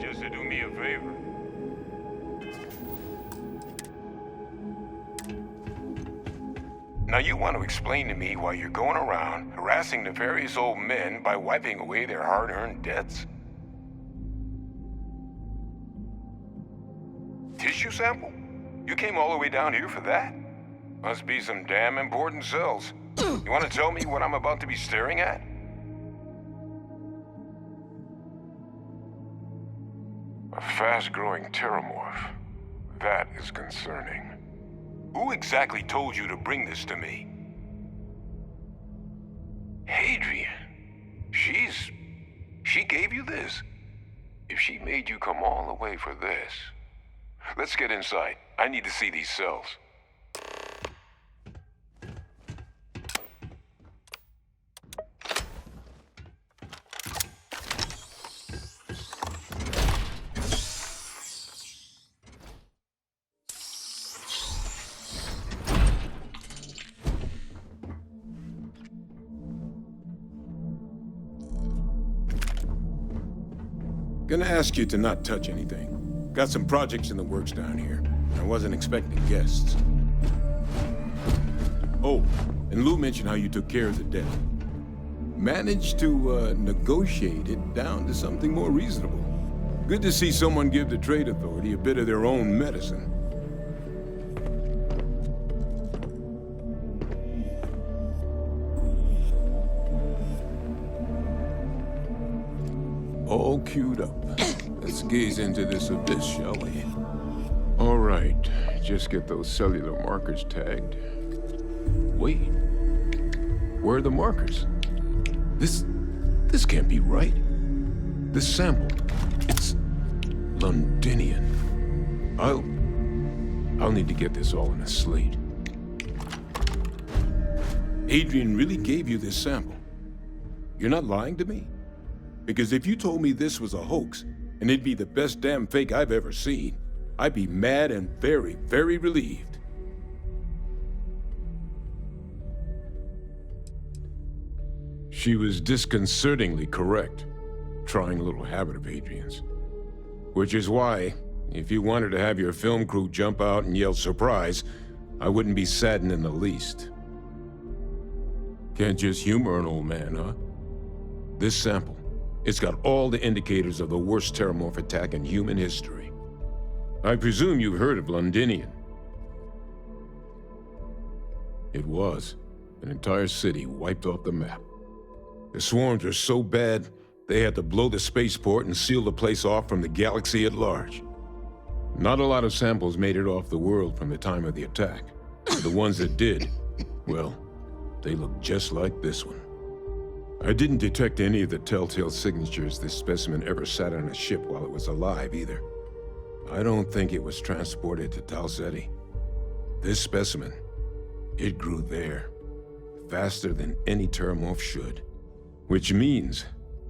just to do me a favor. Now you want to explain to me why you're going around harassing nefarious old men by wiping away their hard-earned debts? Tissue sample? You came all the way down here for that? Must be some damn important cells. You want to tell me what I'm about to be staring at? A fast-growing terramorph. That is concerning. Who exactly told you to bring this to me? Hadrian. She gave you this? If she made you come all the way for this... Let's get inside. I need to see these cells. Gonna ask you to not touch anything. Got some projects in the works down here. I wasn't expecting guests. Oh, and Lou mentioned how you took care of the debt. Managed to negotiate it down to something more reasonable. Good to see someone give the trade authority a bit of their own medicine. All queued up. Let's gaze into this abyss, shall we? All right, just get those cellular markers tagged. Wait, where are the markers? This can't be right. This sample, it's Londinian. I'll need to get this all in a slate. Adrian really gave you this sample. You're not lying to me? Because if you told me this was a hoax, and it'd be the best damn fake I've ever seen, I'd be mad and very, very relieved. She was disconcertingly correct, trying a little habit of Adrian's. Which is why, if you wanted to have your film crew jump out and yell surprise, I wouldn't be saddened in the least. Can't just humor an old man, huh? This sample, it's got all the indicators of the worst terramorph attack in human history. I presume you've heard of Londinian. It was an entire city wiped off the map. The swarms were so bad, they had to blow the spaceport and seal the place off from the galaxy at large. Not a lot of samples made it off the world from the time of the attack. The ones that did, well, they look just like this one. I didn't detect any of the telltale signatures this specimen ever sat on a ship while it was alive, either. I don't think it was transported to Tal Ceti. This specimen, it grew there, faster than any terramorph should. Which means,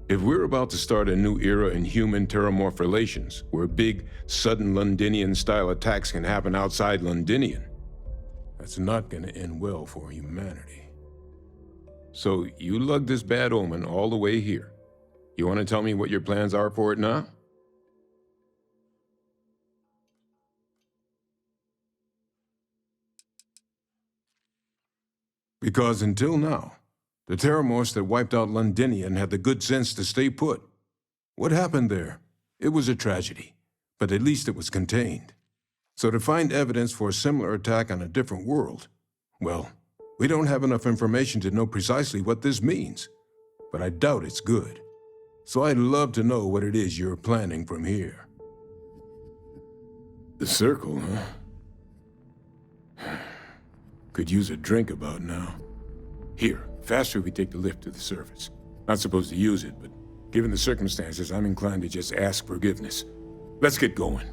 if we're about to start a new era in human-terramorph relations, where big, sudden Londinian-style attacks can happen outside Londinian, that's not gonna end well for humanity. So, you lugged this bad omen all the way here. You want to tell me what your plans are for it now? Because until now, the terramorphs that wiped out Londinian had the good sense to stay put. What happened there? It was a tragedy, but at least it was contained. So to find evidence for a similar attack on a different world, well, we don't have enough information to know precisely what this means, but I doubt it's good. So I'd love to know what it is you're planning from here. The circle, huh? Could use a drink about now. Here, faster we take the lift to the surface. Not supposed to use it, but given the circumstances, I'm inclined to just ask forgiveness. Let's get going.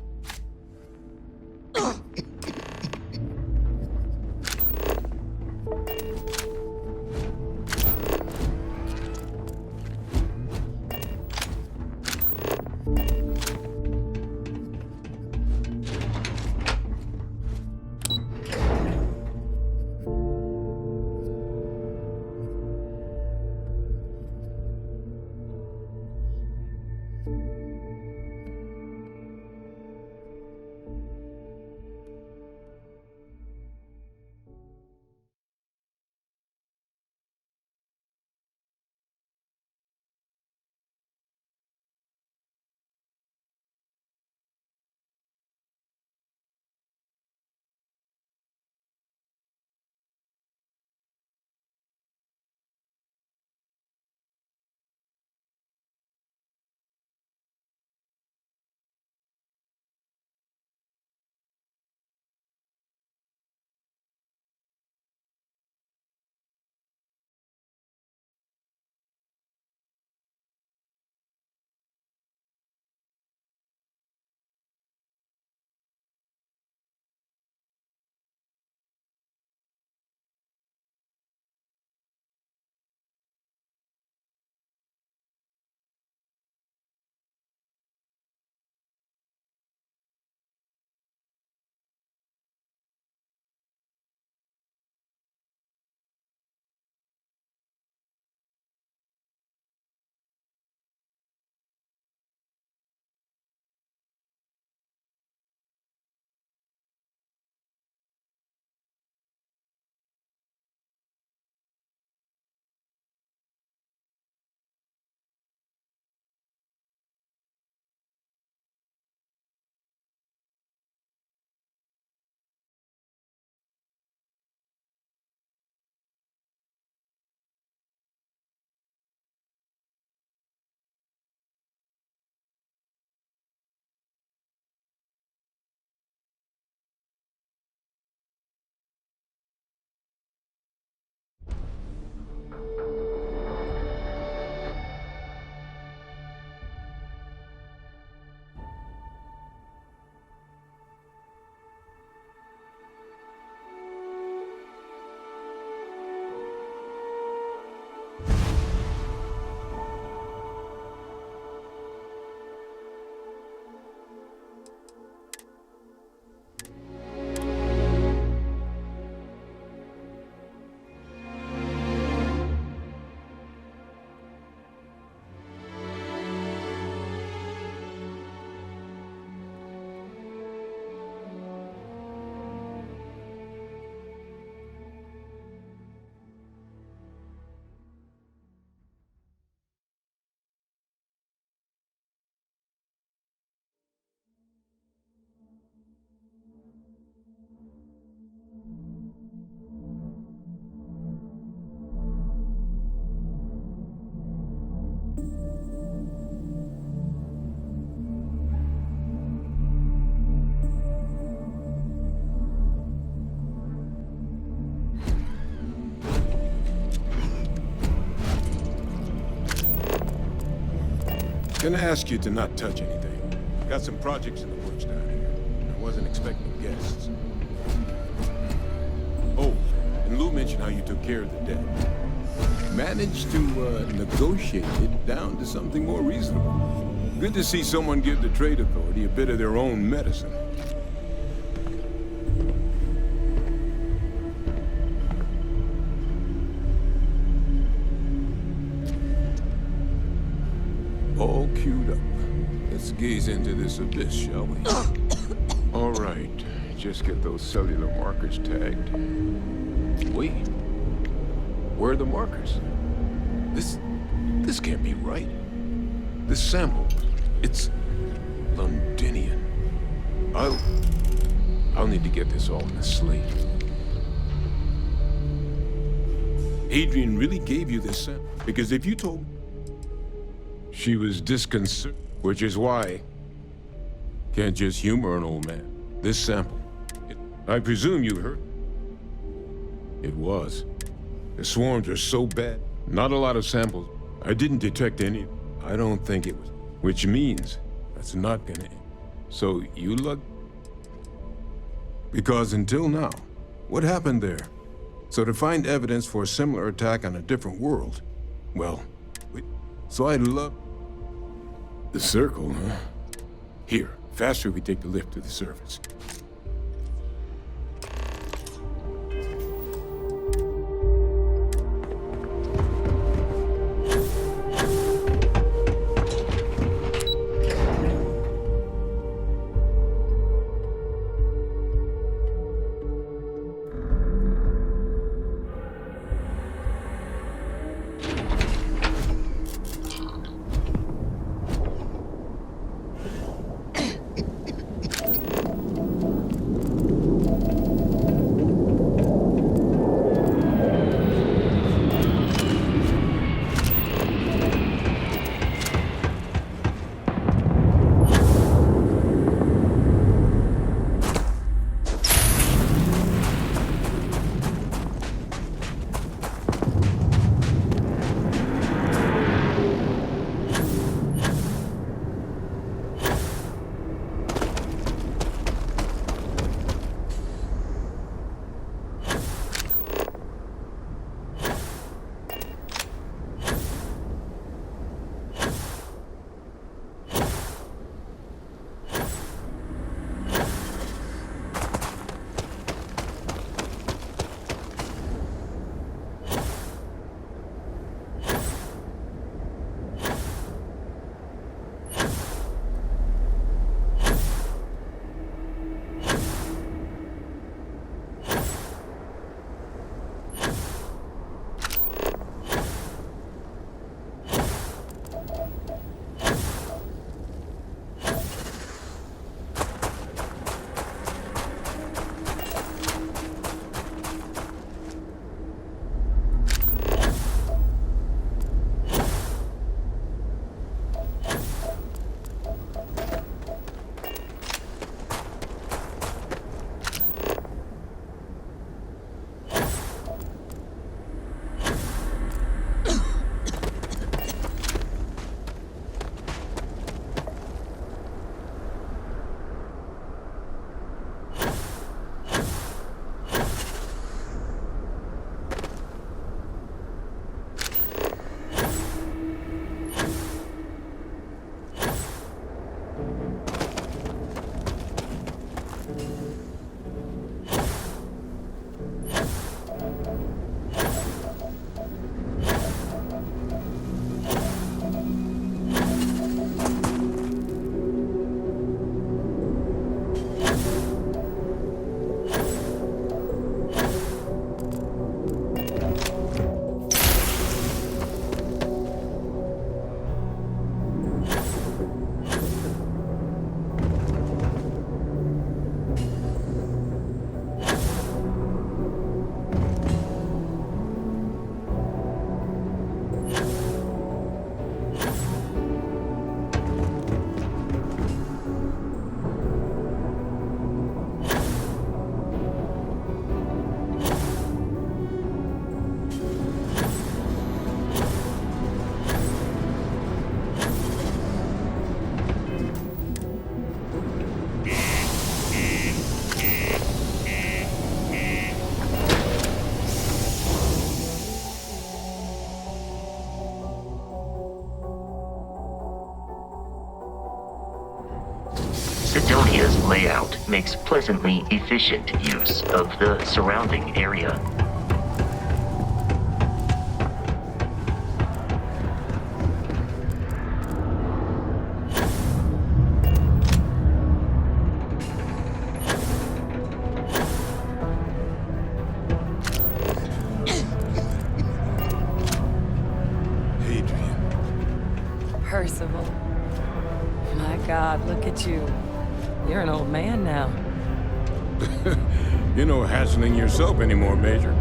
gonna ask you to not touch anything. Got some projects in the works down here. I wasn't expecting guests. Oh, and Lou mentioned how you took care of the debt. Managed to negotiate it down to something more reasonable. Good to see someone give the trade authority a bit of their own medicine. All queued up. Let's gaze into this abyss, shall we? All right. Just get those cellular markers tagged. Wait. Where are the markers? This can't be right. This sample, it's Londinian. I'll need to get this all in a slate. Adrian really gave you this sample? Because if you told... She was disconcerted, which is why... Can't just humor an old man. This sample, I presume you heard. It was. The swarms are so bad. Not a lot of samples. I didn't detect any. I don't think it was. Which means that's not gonna end. So you luck. Because until now, what happened there? So to find evidence for a similar attack on a different world, well, so I'd love. The circle, huh? Here, faster we take the lift to the surface. Sidonia's layout makes pleasantly efficient use of the surrounding area. Percival. My God, look at you. You're an old man now. You're no hassling yourself anymore, Major.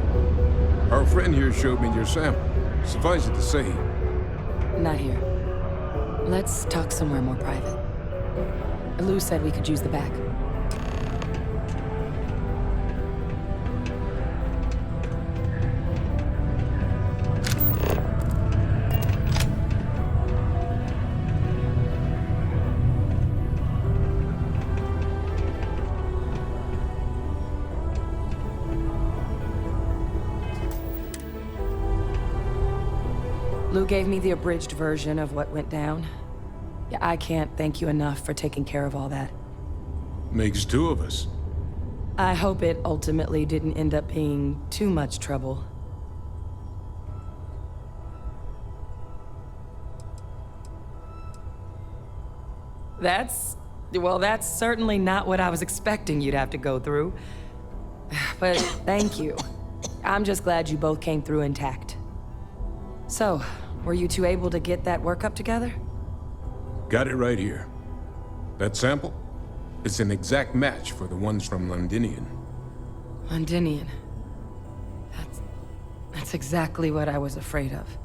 Our friend here showed me your sample. Suffice it to say, Not here. Let's talk somewhere more private. Lou said we could use the back. Lou gave me the abridged version of what went down. Yeah, I can't thank you enough for taking care of all that. makes two of us. I hope it ultimately didn't end up being too much trouble. Well, that's certainly not what I was expecting you'd have to go through. But thank you. I'm just glad you both came through intact. So, were you two able to get that workup together? Got it right here. That sample? It's an exact match for the ones from Londinian. Londinian. That's exactly what I was afraid of.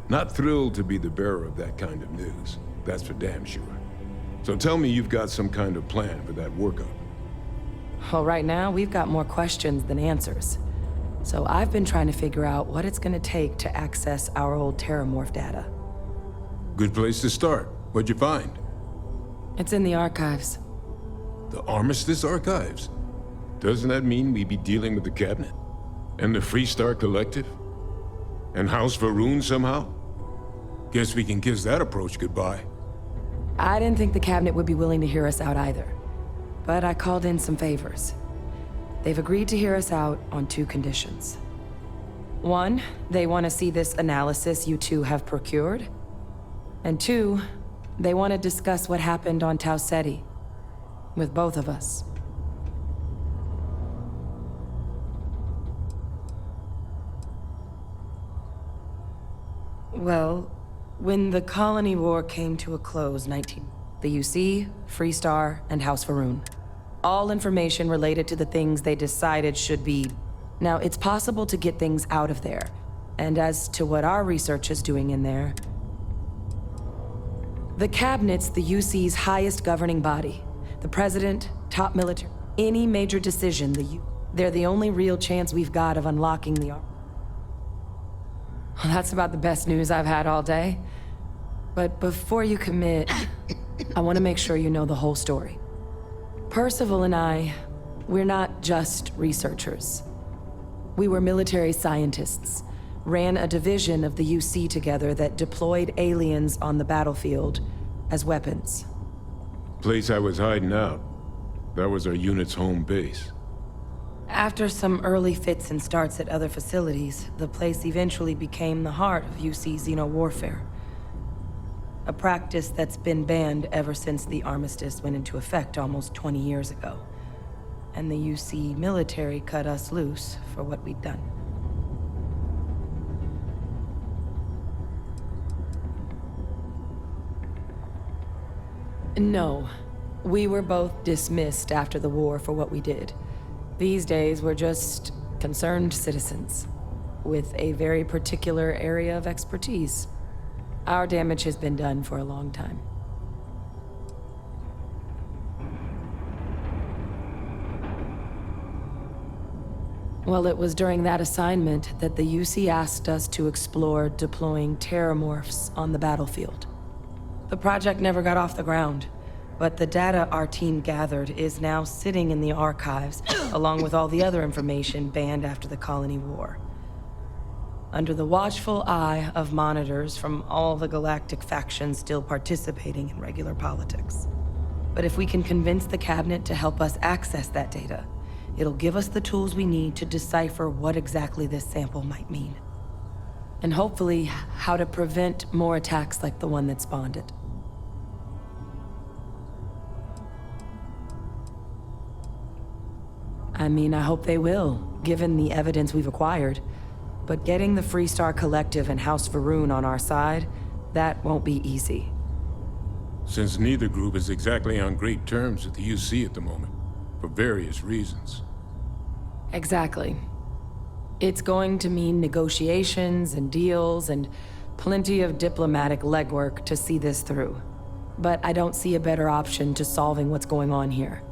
Not thrilled to be the bearer of that kind of news. That's for damn sure. So tell me you've got some kind of plan for that workup. Well, right now, we've got more questions than answers. So I've been trying to figure out what it's gonna take to access our old Terramorph data. Good place to start. What'd you find? It's in the archives. The Armistice Archives? Doesn't that mean we'd be dealing with the Cabinet? And the Freestar Collective? And House Varun somehow? Guess we can kiss that approach goodbye. I didn't think the Cabinet would be willing to hear us out either. But I called in some favors. They've agreed to hear us out on two conditions. One, they want to see this analysis you two have procured. And two, they want to discuss what happened on Tau Ceti. With both of us. Well, when the Colony War came to a close, the UC, Freestar, and House Varun. All information related to the things they decided should be... Now, it's possible to get things out of there. And as to what our research is doing in there... The Cabinet's the UC's highest governing body. The President, top military... Any major decision, they're the only real chance we've got of unlocking the... Well, that's about the best news I've had all day. But before you commit, I want to make sure you know the whole story. Percival and I, we're not just researchers. We were military scientists, ran a division of the UC together that deployed aliens on the battlefield as weapons. Place I was hiding out. That was our unit's home base. After some early fits and starts at other facilities, the place eventually became the heart of UC xeno-warfare. A practice that's been banned ever since the armistice went into effect almost 20 years ago. And the UC military cut us loose for what we'd done. No. We were both dismissed after the war for what we did. These days, we're just concerned citizens with a very particular area of expertise. Our damage has been done for a long time. Well, it was during that assignment that the UC asked us to explore deploying terramorphs on the battlefield. The project never got off the ground, but the data our team gathered is now sitting in the archives, along with all the other information banned after the Colony War. Under the watchful eye of monitors from all the galactic factions still participating in regular politics. But if we can convince the cabinet to help us access that data, it'll give us the tools we need to decipher what exactly this sample might mean. And hopefully, how to prevent more attacks like the one that spawned it. I mean, I hope they will, given the evidence we've acquired. But getting the Freestar Collective and House Varun on our side, that won't be easy. Since neither group is exactly on great terms with the UC at the moment, for various reasons. Exactly. It's going to mean negotiations and deals and plenty of diplomatic legwork to see this through. But I don't see a better option to solving what's going on here.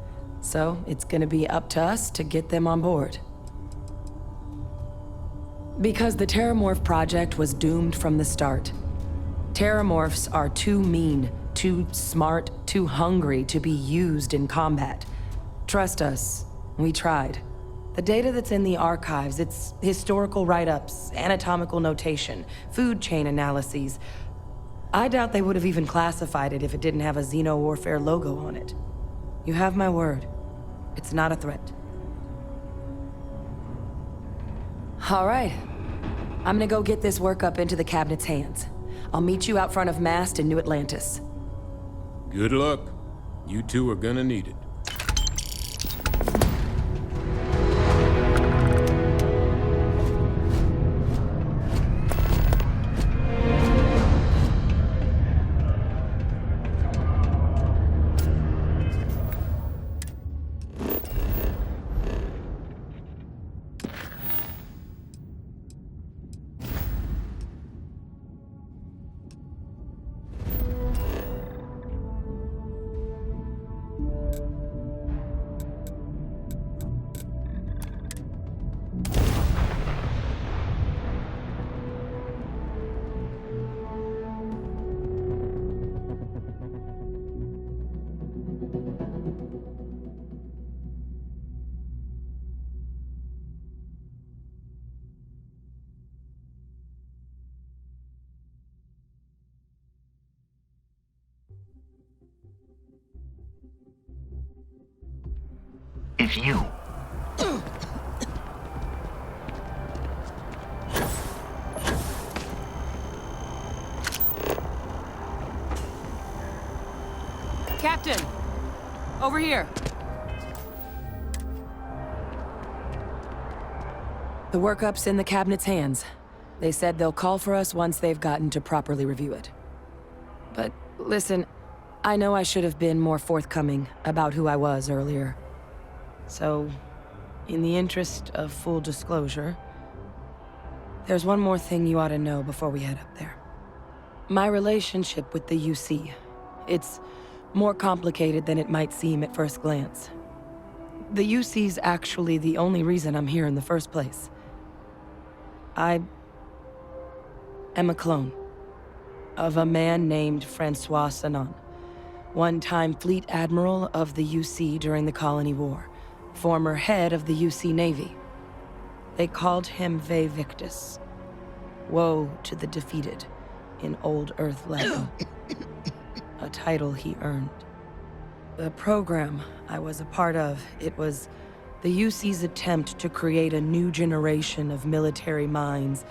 So it's gonna be up to us to get them on board. Because the Terramorph project was doomed from the start. Terramorphs are too mean, too smart, too hungry to be used in combat. Trust us, we tried. The data that's in the archives, it's historical write-ups, anatomical notation, food chain analyses. I doubt they would have even classified it if it didn't have a Xeno-Warfare logo on it. You have my word. It's not a threat. All right. I'm gonna go get this workup into the cabinet's hands. I'll meet you out front of Mast in New Atlantis. Good luck. You two are gonna need it. If you... Captain! Over here! The workup's in the cabinet's hands. They said they'll call for us once they've gotten to properly review it. But listen, I know I should have been more forthcoming about who I was earlier. So, in the interest of full disclosure, there's one more thing you ought to know before we head up there. My relationship with the UC, it's more complicated than it might seem at first glance. The UC's actually the only reason I'm here in the first place. I am a clone of a man named Francois Sanon, one-time fleet admiral of the UC during the Colony War. Former head of the UC Navy. They called him Ve Victus. Woe to the defeated in Old Earth Latin. A title he earned. The program I was a part of, it was the UC's attempt to create a new generation of military minds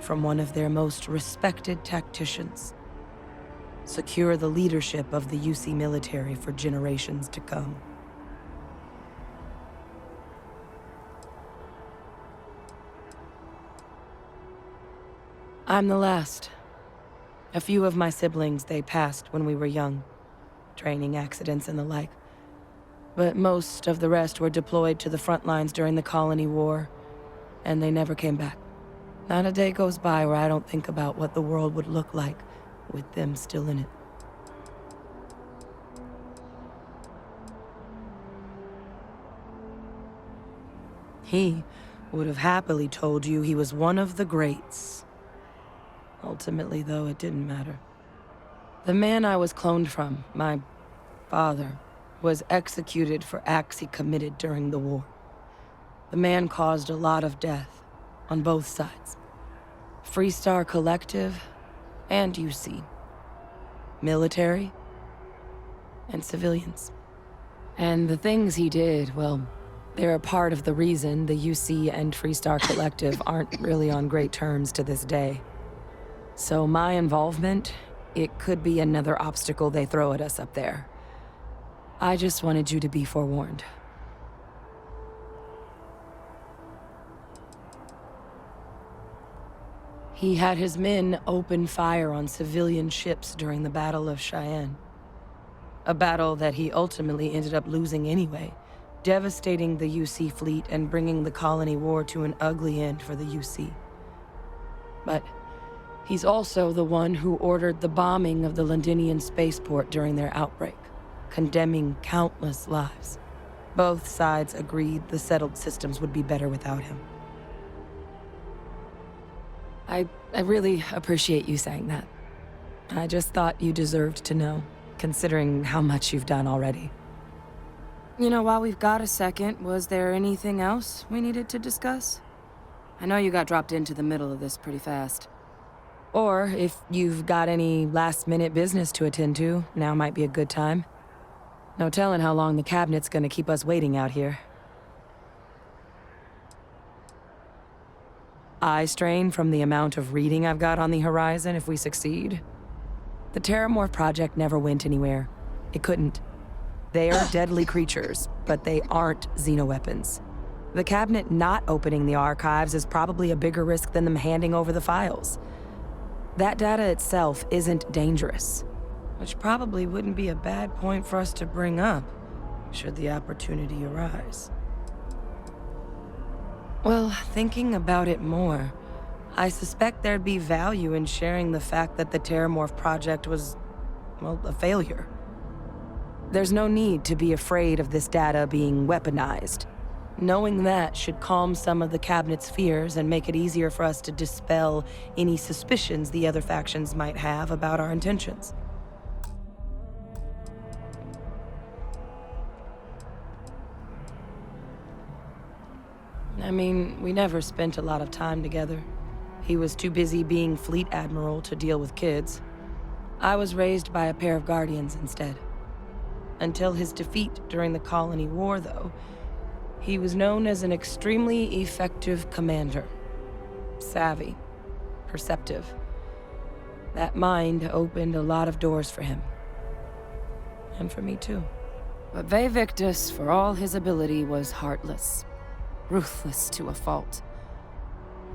from one of their most respected tacticians. Secure the leadership of the UC military for generations to come. I'm the last. A few of my siblings, they passed when we were young. Training accidents and the like. But most of the rest were deployed to the front lines during the Colony War, and they never came back. Not a day goes by where I don't think about what the world would look like with them still in it. He would have happily told you he was one of the greats. Ultimately, though, it didn't matter. The man I was cloned from, my father, was executed for acts he committed during the war. The man caused a lot of death, on both sides. Freestar Collective and UC. Military and civilians. And the things he did, well, they're a part of the reason the UC and Freestar Collective aren't really on great terms to this day. So my involvement, it could be another obstacle they throw at us up there. I just wanted you to be forewarned. He had his men open fire on civilian ships during the Battle of Cheyenne. A battle that he ultimately ended up losing anyway, devastating the UC fleet and bringing the colony war to an ugly end for the UC. But he's also the one who ordered the bombing of the Londinian spaceport during their outbreak, condemning countless lives. Both sides agreed the settled systems would be better without him. I really appreciate you saying that. I just thought you deserved to know, considering how much you've done already. You know, while we've got a second, was there anything else we needed to discuss? I know you got dropped into the middle of this pretty fast. Or if you've got any last-minute business to attend to, now might be a good time. No telling how long the cabinet's gonna keep us waiting out here. Eye strain from the amount of reading I've got on the horizon if we succeed. The Terramorph project never went anywhere. It couldn't. They are deadly creatures, but they aren't xenoweapons. The cabinet not opening the archives is probably a bigger risk than them handing over the files. That data itself isn't dangerous, which probably wouldn't be a bad point for us to bring up, should the opportunity arise. Well, thinking about it more, I suspect there'd be value in sharing the fact that the Terramorph project was, well, a failure. There's no need to be afraid of this data being weaponized. Knowing that should calm some of the cabinet's fears and make it easier for us to dispel any suspicions the other factions might have about our intentions. I mean, we never spent a lot of time together. He was too busy being Fleet Admiral to deal with kids. I was raised by a pair of Guardians instead. Until his defeat during the Colony War, though, he was known as an extremely effective commander. Savvy. Perceptive. That mind opened a lot of doors for him. And for me, too. But Ve Victus, for all his ability, was heartless. Ruthless to a fault.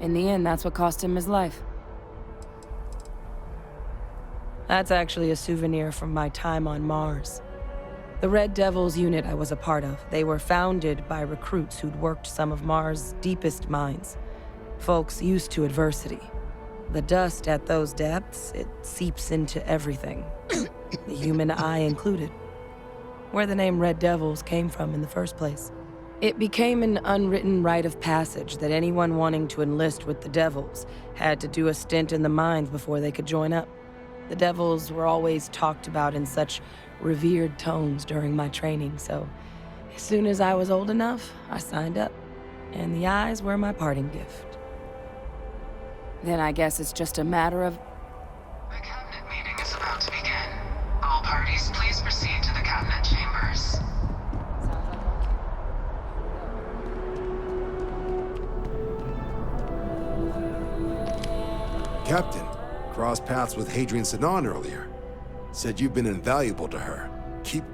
In the end, that's what cost him his life. That's actually a souvenir from my time on Mars. The Red Devils unit I was a part of, they were founded by recruits who'd worked some of Mars' deepest mines. Folks used to adversity. The dust at those depths, it seeps into everything. The human eye included. Where the name Red Devils came from in the first place. It became an unwritten rite of passage that anyone wanting to enlist with the Devils had to do a stint in the mines before they could join up. The Devils were always talked about in such revered tones during my training, so as soon as I was old enough, I signed up. And the eyes were my parting gift. Then I guess it's just a matter of... The cabinet meeting is about to begin. All parties, please proceed to the cabinet chambers. Captain, crossed paths with Hadrian Sinan earlier. Said you've been invaluable to her. Keep...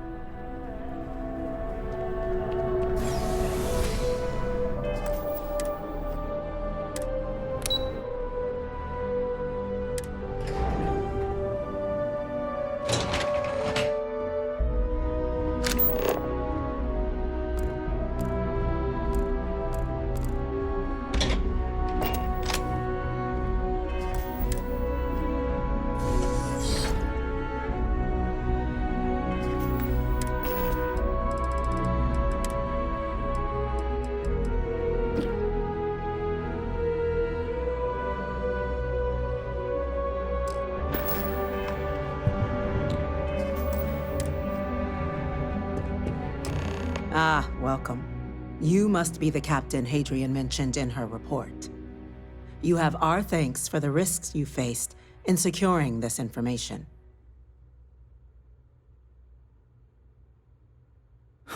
Ah, welcome. You must be the captain Hadrian mentioned in her report. You have our thanks for the risks you faced in securing this information.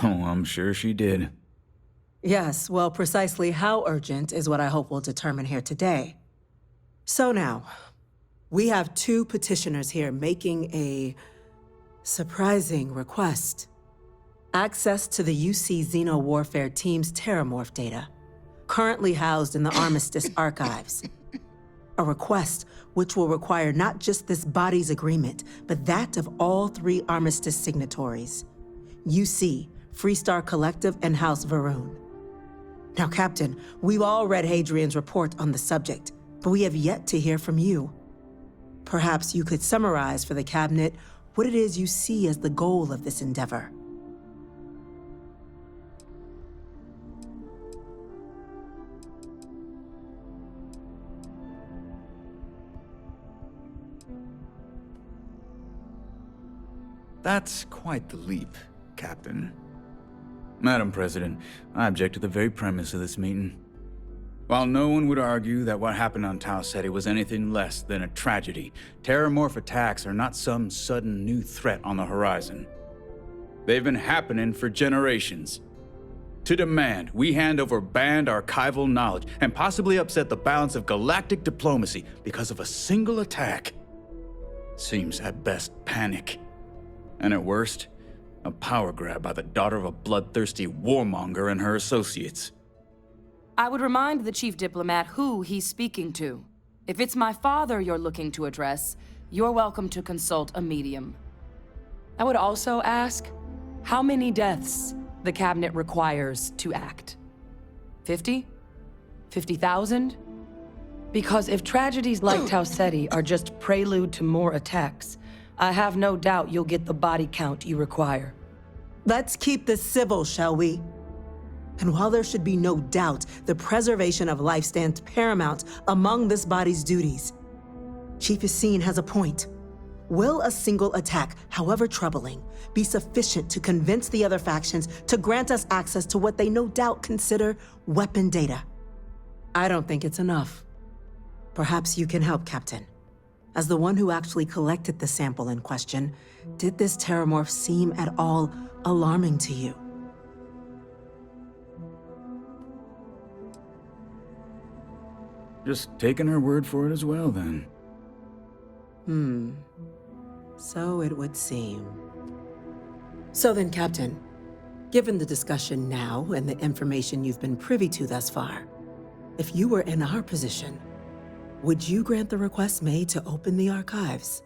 Oh, I'm sure she did. Yes, well, precisely how urgent is what I hope we'll determine here today. So now, we have two petitioners here making a surprising request. Access to the UC Xeno Warfare Team's Terramorph data, currently housed in the Armistice archives. A request which will require not just this body's agreement, but that of all 3 Armistice signatories. UC, Freestar Collective, and House Varun. Now, Captain, we've all read Hadrian's report on the subject, but we have yet to hear from you. Perhaps you could summarize for the Cabinet what it is you see as the goal of this endeavor. That's quite the leap, Captain. Madam President, I object to the very premise of this meeting. While no one would argue that what happened on Tau Ceti was anything less than a tragedy, Terramorph attacks are not some sudden new threat on the horizon. They've been happening for generations. To demand we hand over banned archival knowledge and possibly upset the balance of galactic diplomacy because of a single attack seems at best panic. And at worst, a power grab by the daughter of a bloodthirsty warmonger and her associates. I would remind the chief diplomat who he's speaking to. If it's my father you're looking to address, you're welcome to consult a medium. I would also ask how many deaths the Cabinet requires to act. 50? 50,000? Because if tragedies like Tau Ceti are just prelude to more attacks, I have no doubt you'll get the body count you require. Let's keep this civil, shall we? And while there should be no doubt the preservation of life stands paramount among this body's duties, Chief Yassine has a point. Will a single attack, however troubling, be sufficient to convince the other factions to grant us access to what they no doubt consider weapon data? I don't think it's enough. Perhaps you can help, Captain. As the one who actually collected the sample in question, did this Terramorph seem at all alarming to you? Just taking her word for it as well, then. So it would seem. So then, Captain, given the discussion now and the information you've been privy to thus far, if you were in our position, would you grant the request made to open the archives?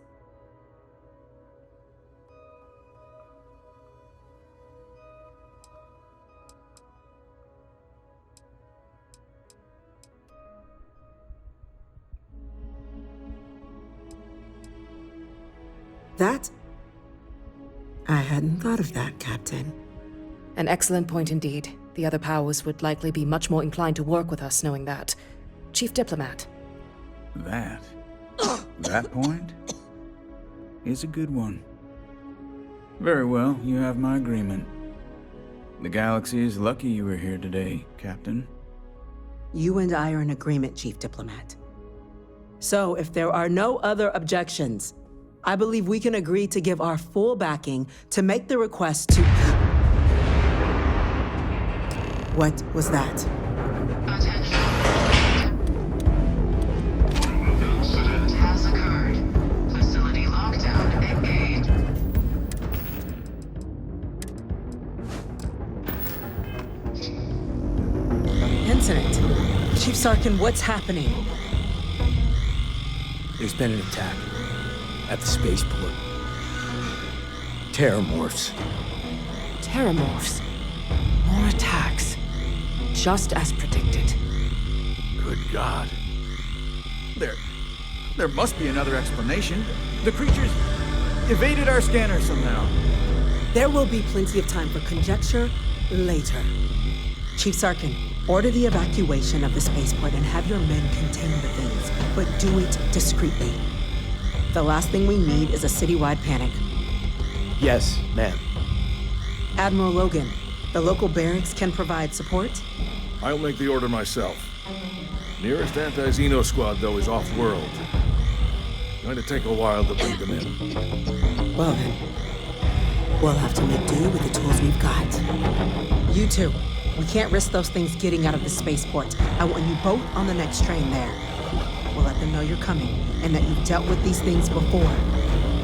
That? I hadn't thought of that, Captain. An excellent point indeed. The other powers would likely be much more inclined to work with us knowing that. Chief Diplomat. That point is a good one. Very well, you have my agreement. The galaxy is lucky you were here today, Captain. You and I are in agreement, Chief Diplomat. So, if there are no other objections, I believe we can agree to give our full backing to make the request to... What was that? Attention. Incident has occurred. Facility lockdown engaged. Incident. Chief Sarkin, what's happening? There's been an attack at the spaceport. Terramorphs. Terramorphs. More attacks. Just as predicted. Good God. There must be another explanation. The creatures evaded our scanner somehow. There will be plenty of time for conjecture later. Chief Sarkin, order the evacuation of the spaceport and have your men contain the things, but do it discreetly. The last thing we need is a citywide panic. Yes, ma'am. Admiral Logan, the local barracks can provide support? I'll make the order myself. Nearest anti-Xeno squad, though, is off-world. Going to take a while to bring them in. Well then, We'll have to make do with the tools we've got. You two, we can't risk those things getting out of the spaceport. I want you both on the next train there. We'll let them know you're coming and that you've dealt with these things before.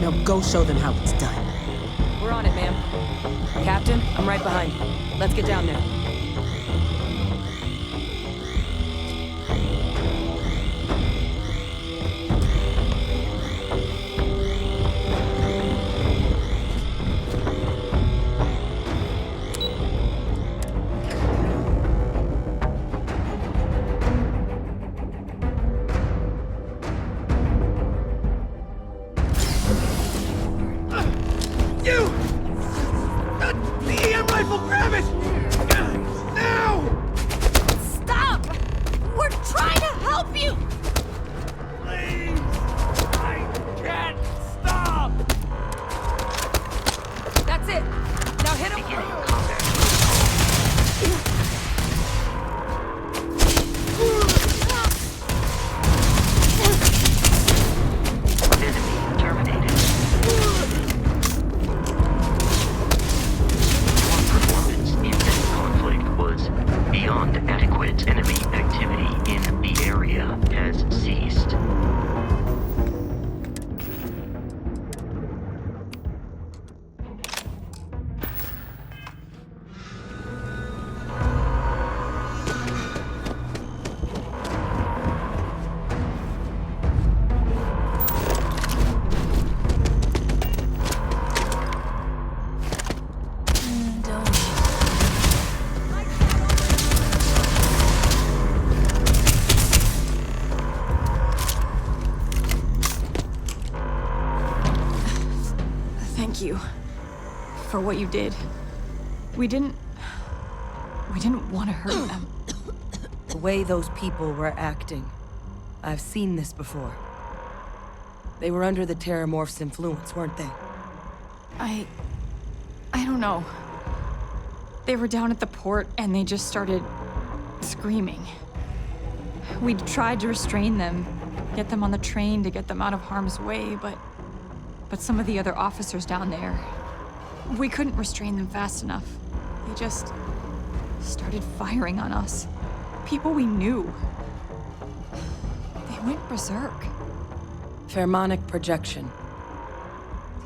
Now go show them how it's done. We're on it, ma'am. Captain, I'm right behind you. Let's get down there. Thank you for what you did. We didn't want to hurt them. The way those people were acting, I've seen this before. They were under the Terramorph's influence, weren't they? I don't know. They were down at the port and they just started screaming. We tried to restrain them, get them on the train to get them out of harm's way, but some of the other officers down there, we couldn't restrain them fast enough. They just started firing on us. People we knew. They went berserk. Pheromonic projection.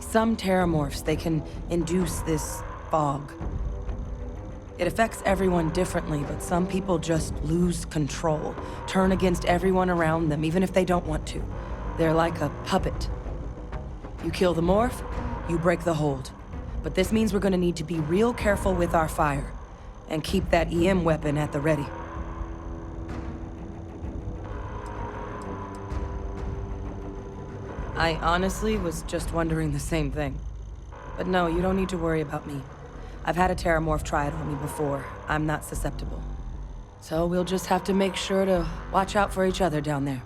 Some Terramorphs, they can induce this fog. It affects everyone differently, but some people just lose control, turn against everyone around them, even if they don't want to. They're like a puppet. You kill the morph, you break the hold. But this means we're gonna need to be real careful with our fire, and keep that EM weapon at the ready. I honestly was just wondering the same thing. But no, you don't need to worry about me. I've had a Terramorph try it on me before. I'm not susceptible. So we'll just have to make sure to watch out for each other down there.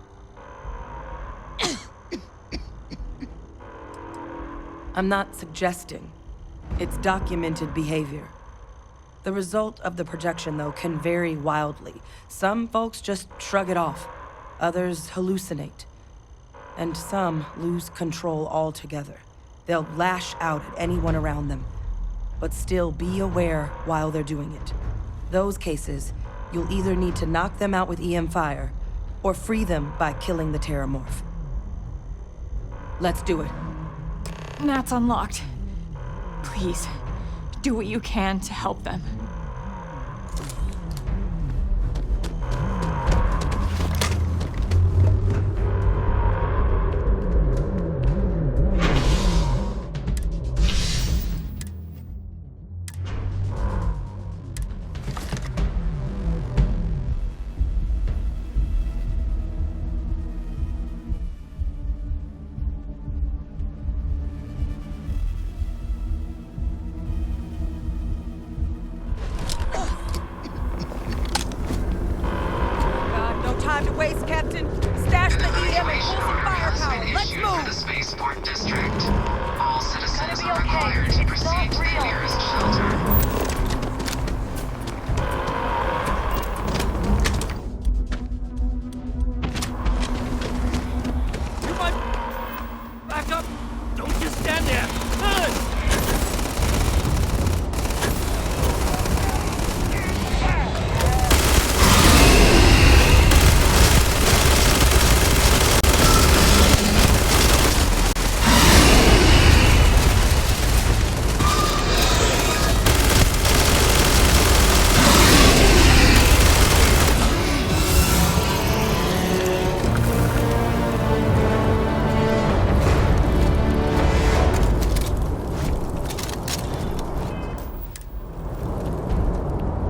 I'm not suggesting. It's documented behavior. The result of the projection, though, can vary wildly. Some folks just shrug it off. Others hallucinate. And some lose control altogether. They'll lash out at anyone around them, but still be aware while they're doing it. Those cases, you'll either need to knock them out with EM fire, or free them by killing the Terramorph. Let's do it. Nat's unlocked. Please, do what you can to help them.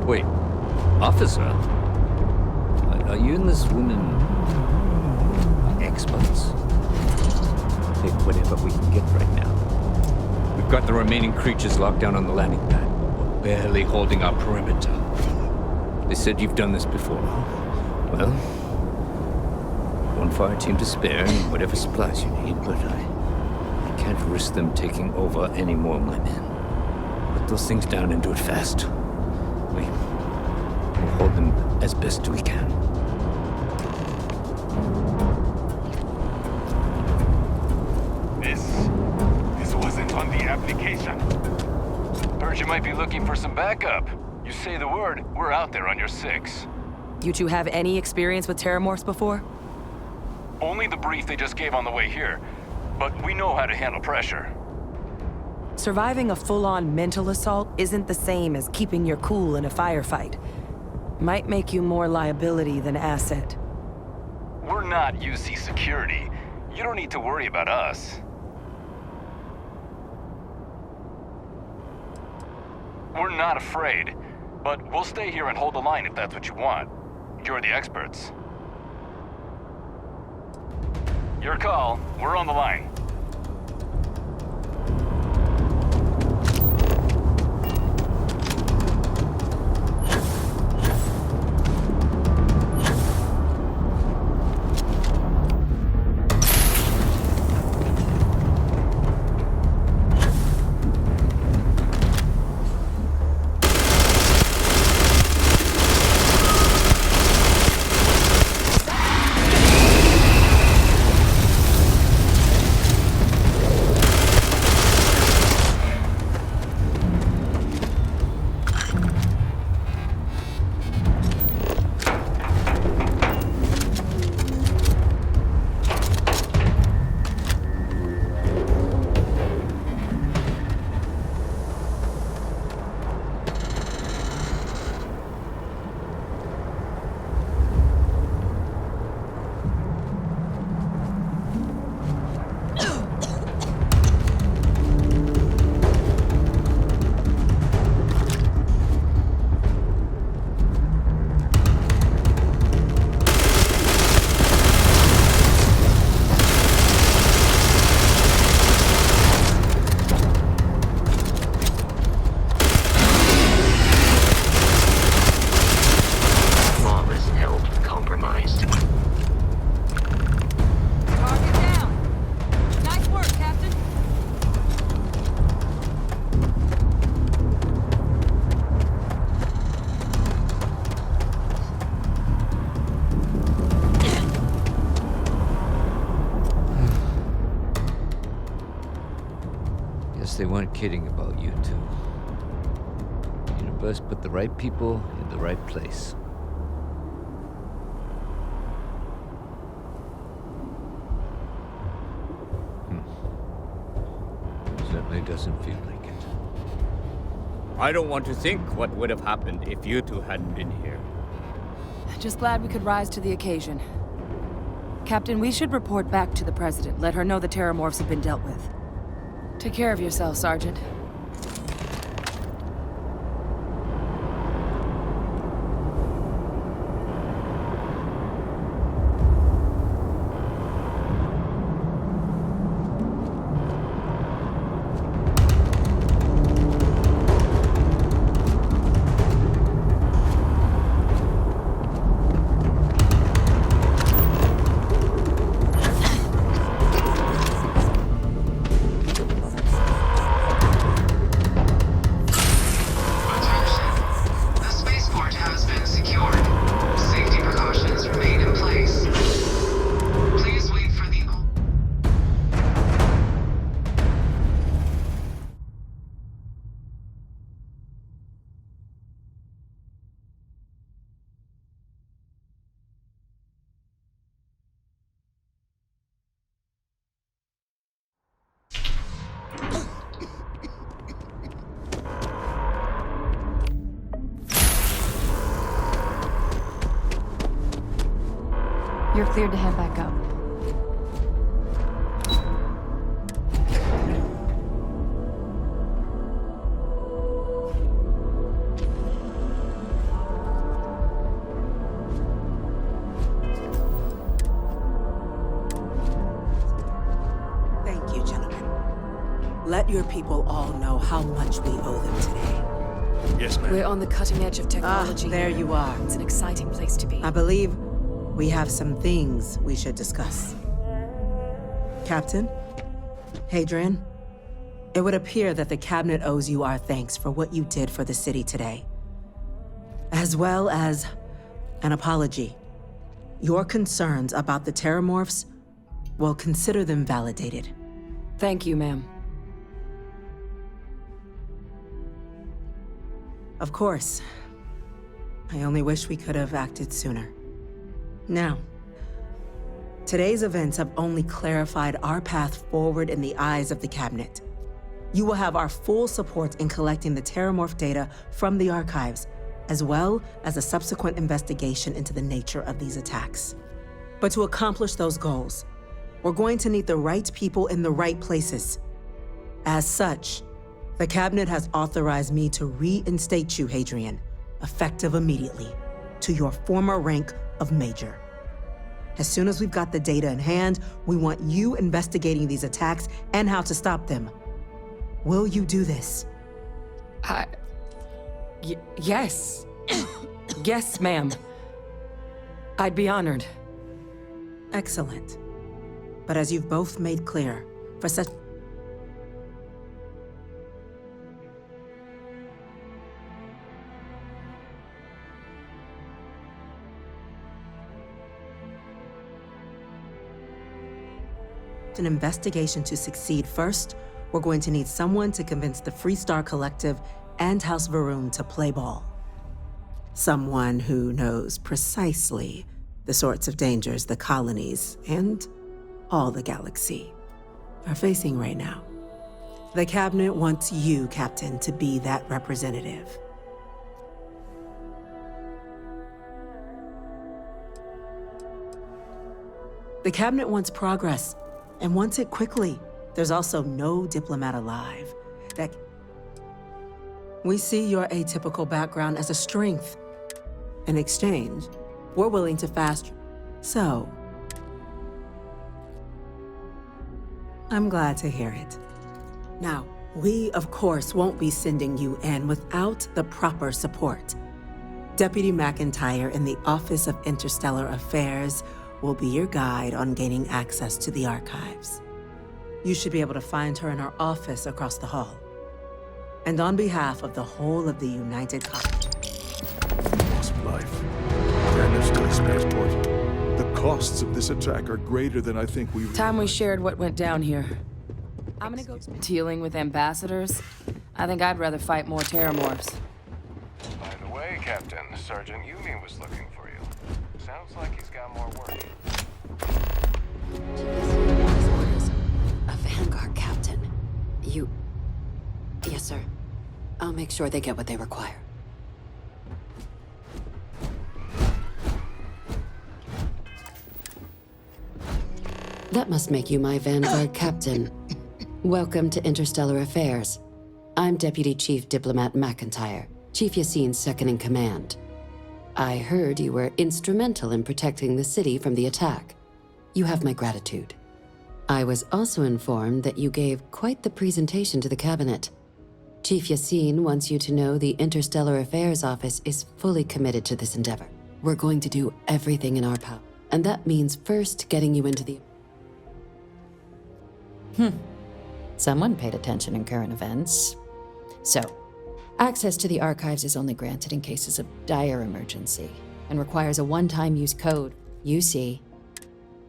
Wait, officer? Are you and this woman experts? Take whatever we can get right now. We've got the remaining creatures locked down on the landing pad. We're barely holding our perimeter. They said you've done this before. Well, one fire team to spare and whatever supplies you need, but I can't risk them taking over any more of my men. Put those things down and do it fast. We'll hold them as best we can. This wasn't on the application. Heard you might be looking for some backup. You say the word, we're out there on your 6. You two have any experience with terramorphs before? Only the brief they just gave on the way here, but we know how to handle pressure. Surviving a full-on mental assault isn't the same as keeping your cool in a firefight. Might make you more liability than asset. We're not UC security. You don't need to worry about us. We're not afraid, but we'll stay here and hold the line if that's what you want. You're the experts. Your call. We're on the line. They weren't kidding about you two. The universe put the right people in the right place. Certainly doesn't feel like it. I don't want to think what would have happened if you two hadn't been here. Just glad we could rise to the occasion. Captain, we should report back to the President. Let her know the terramorphs have been dealt with. Take care of yourself, Sergeant. You're cleared to head back up. your people all know how much we owe them today. Yes, ma'am. We're on the cutting edge of technology. There you are. It's an exciting place to be. I believe we have some things we should discuss. Captain, Hadrian, it would appear that the Cabinet owes you our thanks for what you did for the city today, as well as an apology. Your concerns about the Terramorphs, well, consider them validated. Thank you, ma'am. Of course. I only wish we could have acted sooner. Now, today's events have only clarified our path forward in the eyes of the Cabinet. You will have our full support in collecting the Terramorph data from the archives, as well as a subsequent investigation into the nature of these attacks. But to accomplish those goals, we're going to need the right people in the right places. As such, the Cabinet has authorized me to reinstate you, Hadrian, effective immediately, to your former rank of Major. As soon as we've got the data in hand, we want you investigating these attacks and how to stop them. Will you do this? Yes. Yes, ma'am. I'd be honored. Excellent. But as you've both made clear, for such... an investigation to succeed, first, we're going to need someone to convince the Freestar Collective and House Varun to play ball. Someone who knows precisely the sorts of dangers the colonies and all the galaxy are facing right now. The Cabinet wants you, Captain, to be that representative. The Cabinet wants progress, and wants it quickly. There's also no diplomat alive that... We see your atypical background as a strength. In exchange, we're willing to fast... So... I'm glad to hear it. Now, we, of course, won't be sending you in without the proper support. Deputy McIntyre in the Office of Interstellar Affairs will be your guide on gaining access to the archives. You should be able to find her in her office across the hall. And on behalf of the whole of the United Loss of life. Damage to the spaceport. The costs of this attack are greater than I think we... Time we shared what went down here. I'm gonna go dealing with ambassadors. I think I'd rather fight more Terramorphs. By the way, Captain, Sergeant Yumi was looking for you. Sounds like he's got more work. A Vanguard captain. You... Yes, sir. I'll make sure they get what they require. That must make you my Vanguard captain. Welcome to Interstellar Affairs. I'm Deputy Chief Diplomat McIntyre, Chief Yassine's second-in-command. I heard you were instrumental in protecting the city from the attack. You have my gratitude. I was also informed that you gave quite the presentation to the Cabinet. Chief Yassine wants you to know the Interstellar Affairs Office is fully committed to this endeavor. We're going to do everything in our power, and that means first getting you into the... Someone paid attention in current events. So, access to the archives is only granted in cases of dire emergency and requires a one-time use code, UC.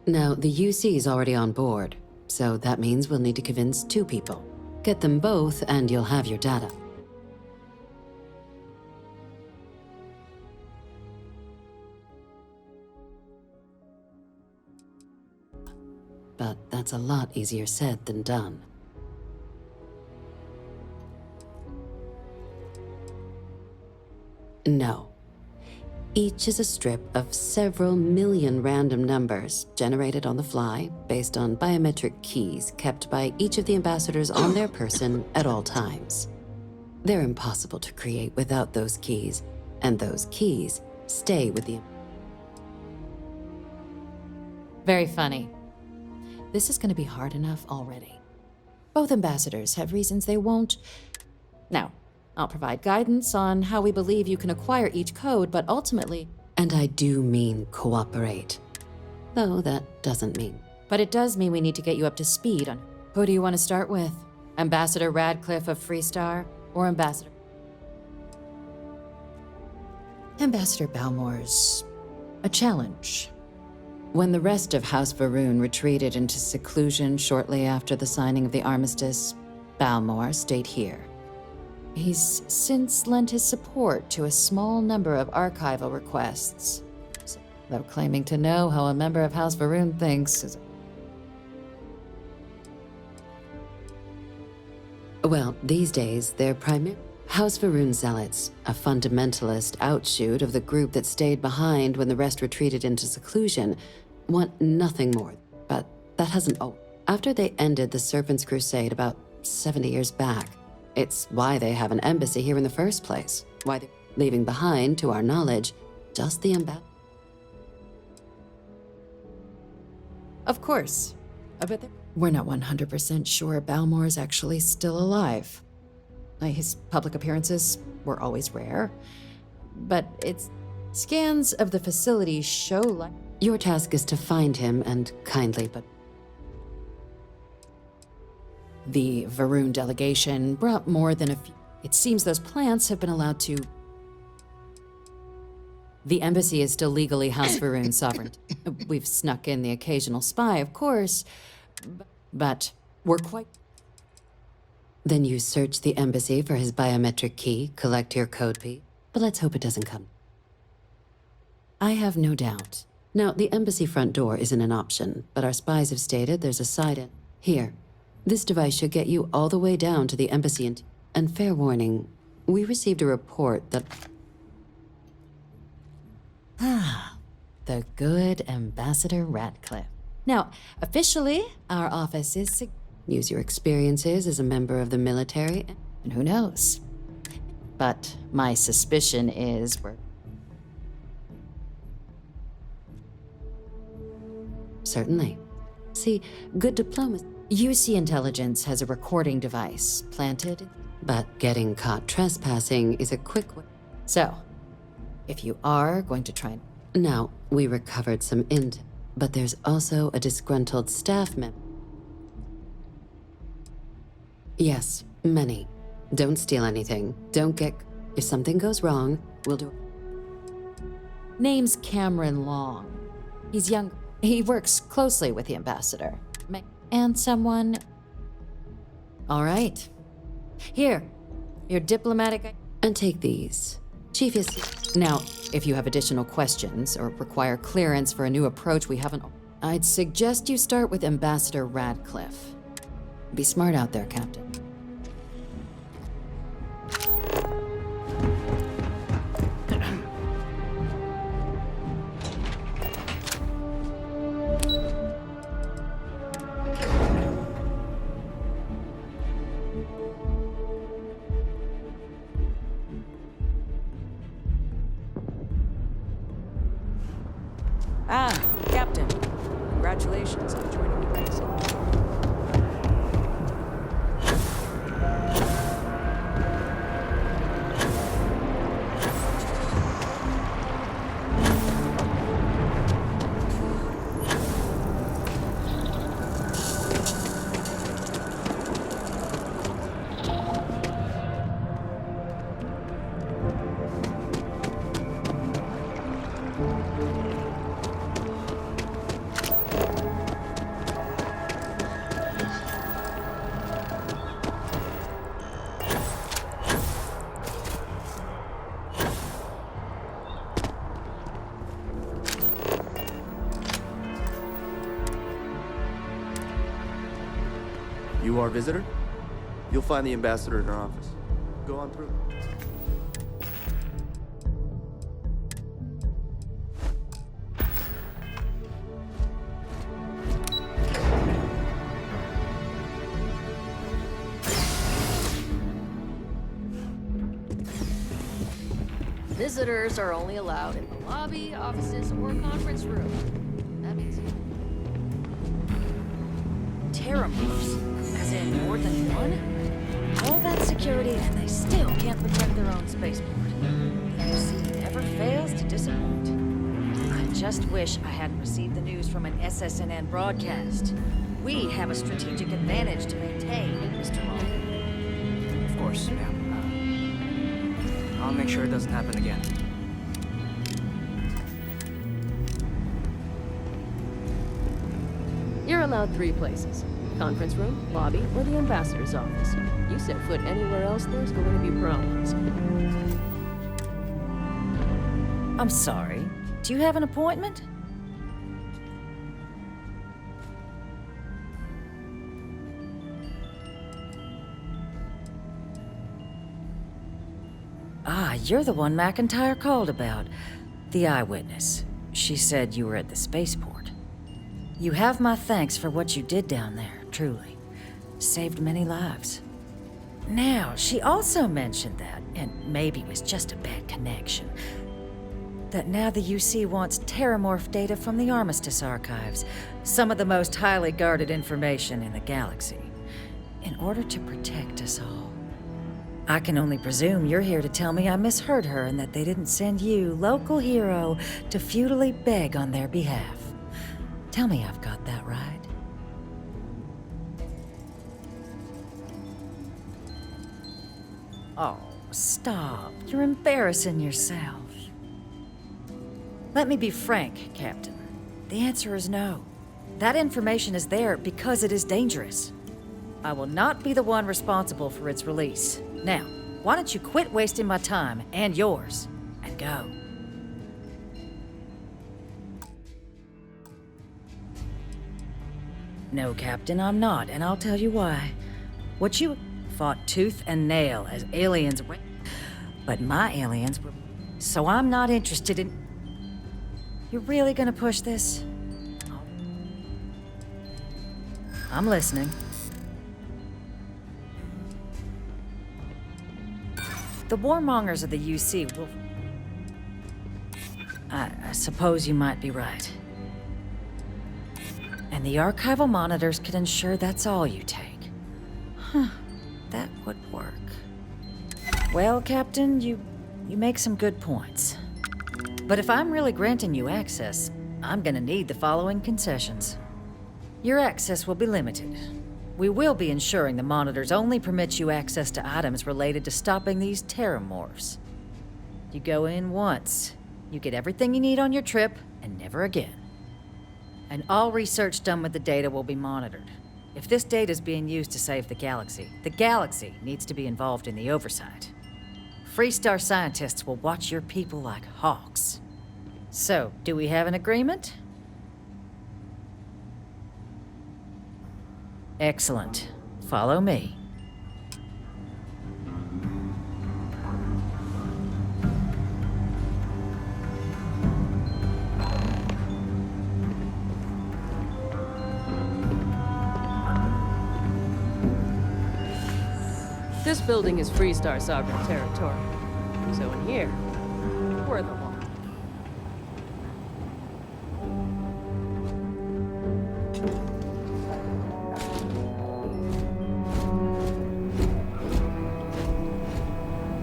Now, the UC is already on board, so that means we'll need to convince 2 people. Get them both, and you'll have your data. But that's a lot easier said than done. No. Each is a strip of several million random numbers generated on the fly based on biometric keys kept by each of the ambassadors on their person at all times. They're impossible to create without those keys, and those keys stay with the... Very funny. This is going to be hard enough already. Both ambassadors have reasons they won't. Now, I'll provide guidance on how we believe you can acquire each code, but ultimately... And I do mean cooperate. Though that doesn't mean. But it does mean we need to get you up to speed on... Who do you want to start with? Ambassador Radcliffe of Freestar, or Ambassador... Ambassador Balmore's a challenge. When the rest of House Varun retreated into seclusion shortly after the signing of the armistice, Balmore stayed here. He's since lent his support to a small number of archival requests, though claiming to know how a member of House Varun thinks is... Well, these days, they're primarily House Varun zealots, a fundamentalist outshoot of the group that stayed behind when the rest retreated into seclusion, want nothing more. But that hasn't... After they ended the Serpent's Crusade about 70 years back, it's why they have an embassy here in the first place. Why they're leaving behind, to our knowledge, just the ambassador. Of course. But we're not 100% sure Balmore's actually still alive. His public appearances were always rare, but its scans of the facility show like... Your task is to find him and kindly, but... The Varun delegation brought more than a few... It seems those plants have been allowed to... The embassy is still legally House Varun sovereign. We've snuck in the occasional spy, of course, but we're quite... Then you search the embassy for his biometric key, collect your code piece, but let's hope it doesn't come. I have no doubt. Now, the embassy front door isn't an option, but our spies have stated there's a side in. Here, this device should get you all the way down to the embassy and fair warning, we received a report that... The good Ambassador Radcliffe. Now, officially, our office is... Use your experiences as a member of the military, and who knows? But my suspicion is we're... Certainly. See, good diplomacy... UC Intelligence has a recording device planted... But getting caught trespassing is a quick way. So, if you are going to try... Now, we recovered some intel, but there's also a disgruntled staff member. Yes, many. Don't steal anything. Don't get... If something goes wrong, we'll do... Name's Cameron Long. He's young. He works closely with the ambassador. And someone... All right. Here, your diplomatic... And take these. Chief is... Now, if you have additional questions or require clearance for a new approach we haven't... I'd suggest you start with Ambassador Radcliffe. Be smart out there, Captain. Captain. Congratulations on joining the embassy. You our visitor? You'll find the ambassador in our office. Go on through. Visitors are only allowed in the lobby, offices, or conference room. That means... terramorphs. As in more than one? All that security and they still can't protect their own spaceport. The UC never fails to disappoint. I just wish I hadn't received the news from an SSNN broadcast. We'd have a strategic advantage to maintain, Mr. Mulder. Of course, ma'am. I'll make sure it doesn't happen again. You're allowed 3 places. Conference room, lobby, or the ambassador's office. You set foot anywhere else, there's going to be problems. I'm sorry. Do you have an appointment? Ah, you're the one McIntyre called about. The eyewitness. She said you were at the spaceport. You have my thanks for what you did down there, truly. Saved many lives. Now, she also mentioned that, and maybe it was just a bad connection, that now the UC wants terramorph data from the Armistice archives, some of the most highly guarded information in the galaxy, in order to protect us all. I can only presume you're here to tell me I misheard her and that they didn't send you, local hero, to futilely beg on their behalf. Tell me I've got that right. Oh, stop. You're embarrassing yourself. Let me be frank, Captain. The answer is no. That information is there because it is dangerous. I will not be the one responsible for its release. Now, why don't you quit wasting my time and yours, and go? No, Captain, I'm not, and I'll tell you why. What you fought tooth and nail as aliens, but my aliens were... So I'm not interested in... You're really gonna push this? I'm listening. The warmongers of the UC will... I suppose you might be right. And the archival monitors can ensure that's all you take. Huh, that would work. Well, Captain, you make some good points. But if I'm really granting you access, I'm gonna need the following concessions. Your access will be limited. We will be ensuring the monitors only permit you access to items related to stopping these terramorphs. You go in once, you get everything you need on your trip, and never again. And all research done with the data will be monitored. If this data is being used to save the galaxy needs to be involved in the oversight. Freestar scientists will watch your people like hawks. So, do we have an agreement? Excellent. Follow me. This building is Freestar sovereign territory. So in here, we're the law.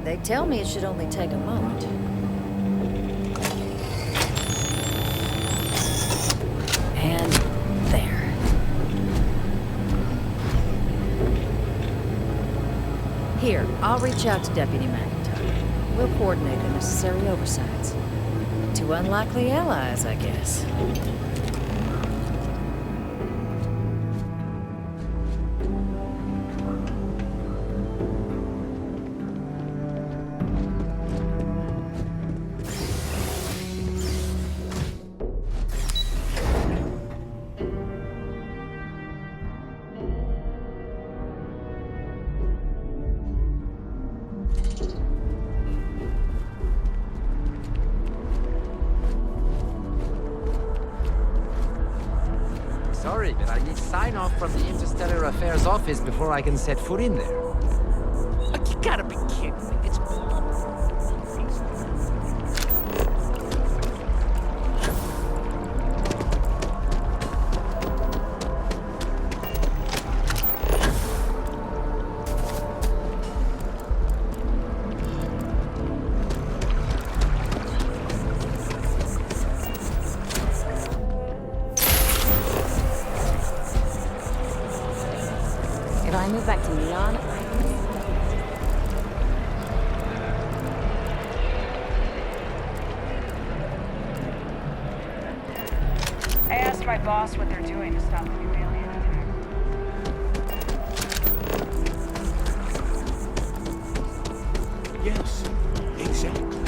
They tell me it should only take a moment. And there. Here, I'll reach out to Deputy McIntyre. We'll coordinate the necessary oversights. Two unlikely allies, I guess. Sorry, but I need sign-off from the Interstellar Affairs office before I can set foot in there. You gotta be kidding me. It's... move back to Neon, I asked my boss what they're doing to stop the new alien attack. Yes, exactly.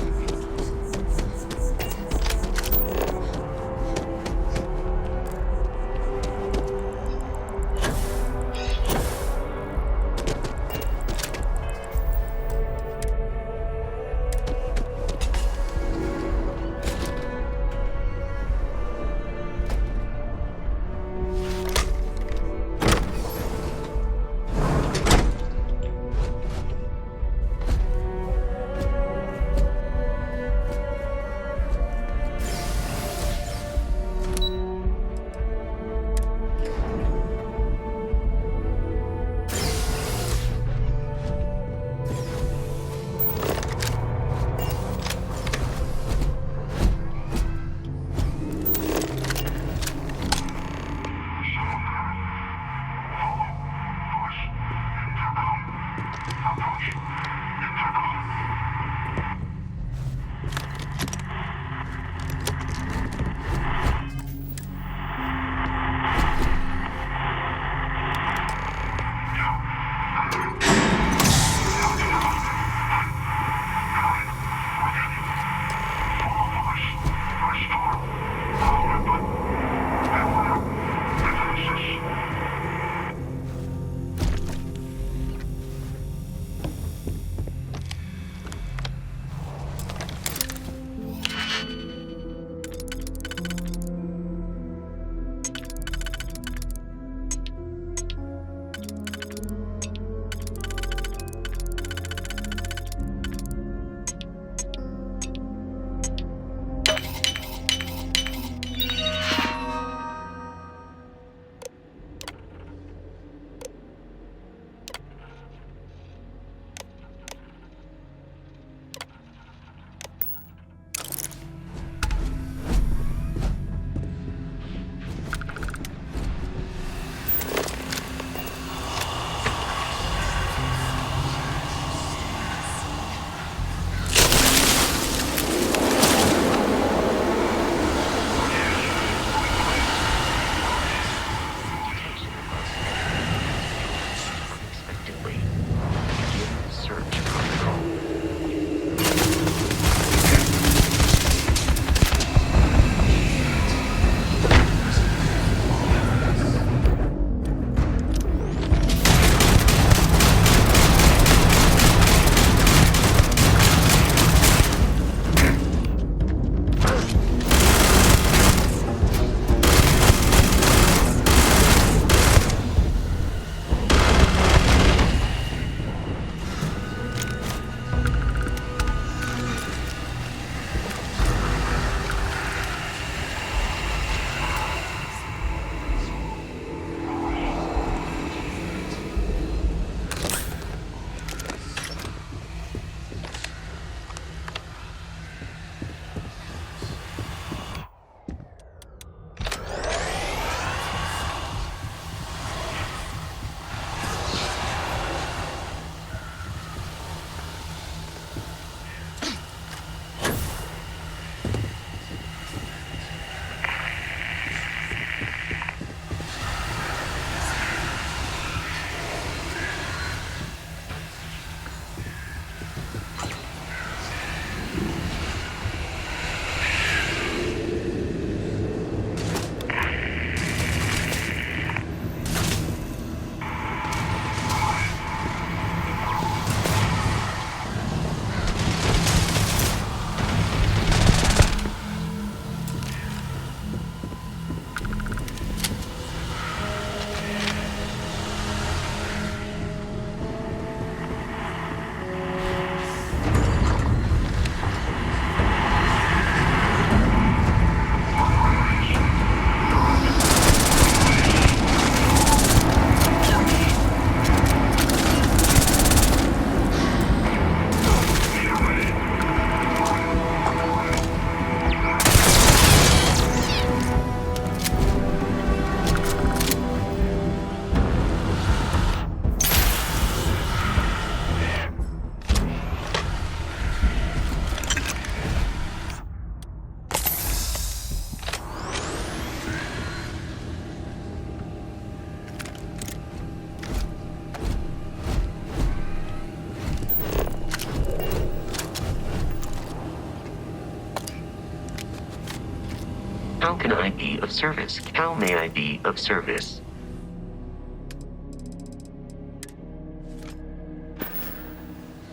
How can I be of service? How may I be of service?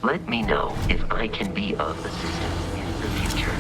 Let me know if I can be of assistance in the future.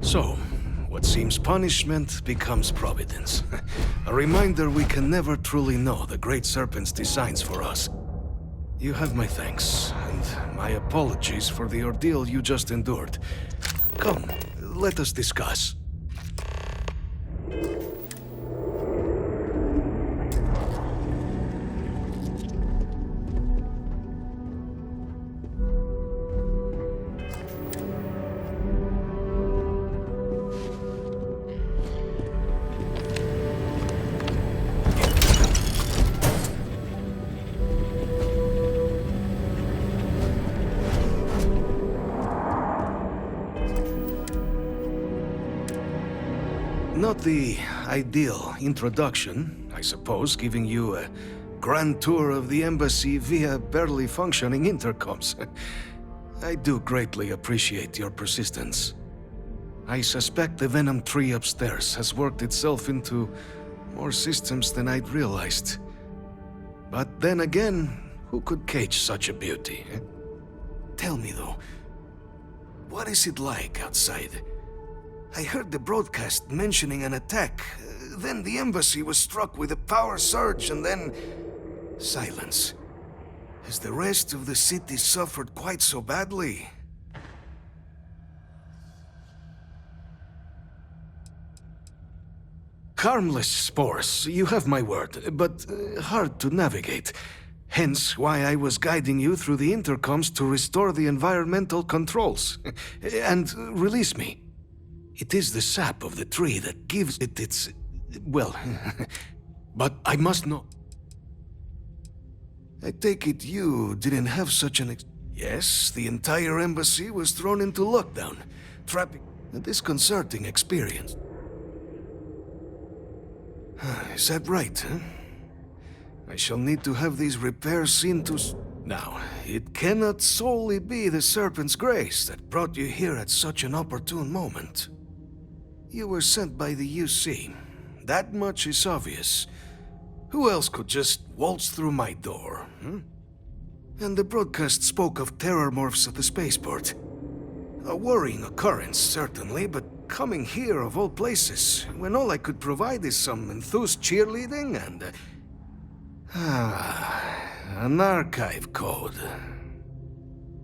So, what seems punishment becomes providence. A reminder we can never truly know the Great Serpent's designs for us. You have my thanks, and my apologies for the ordeal you just endured. Come, let us discuss. Not the ideal introduction, I suppose, giving you a grand tour of the embassy via barely functioning intercoms. I do greatly appreciate your persistence. I suspect the Venom tree upstairs has worked itself into more systems than I'd realized. But then again, who could cage such a beauty? Tell me though, what is it like outside? I heard the broadcast mentioning an attack. Then the embassy was struck with a power surge and then silence. Has the rest of the city suffered quite so badly? Harmless spores, you have my word, but hard to navigate. Hence why I was guiding you through the intercoms to restore the environmental controls. And release me. It is the sap of the tree that gives it its... well... but I must know... I take it you didn't have such an... Yes, the entire embassy was thrown into lockdown, trapping a disconcerting experience. Is that right, huh? I shall need to have these repairs seen to... Now, it cannot solely be the Serpent's grace that brought you here at such an opportune moment. You were sent by the UC. That much is obvious. Who else could just waltz through my door, hmm? And the broadcast spoke of terror morphs at the spaceport. A worrying occurrence, certainly, but coming here of all places, when all I could provide is some enthused cheerleading and... an archive code.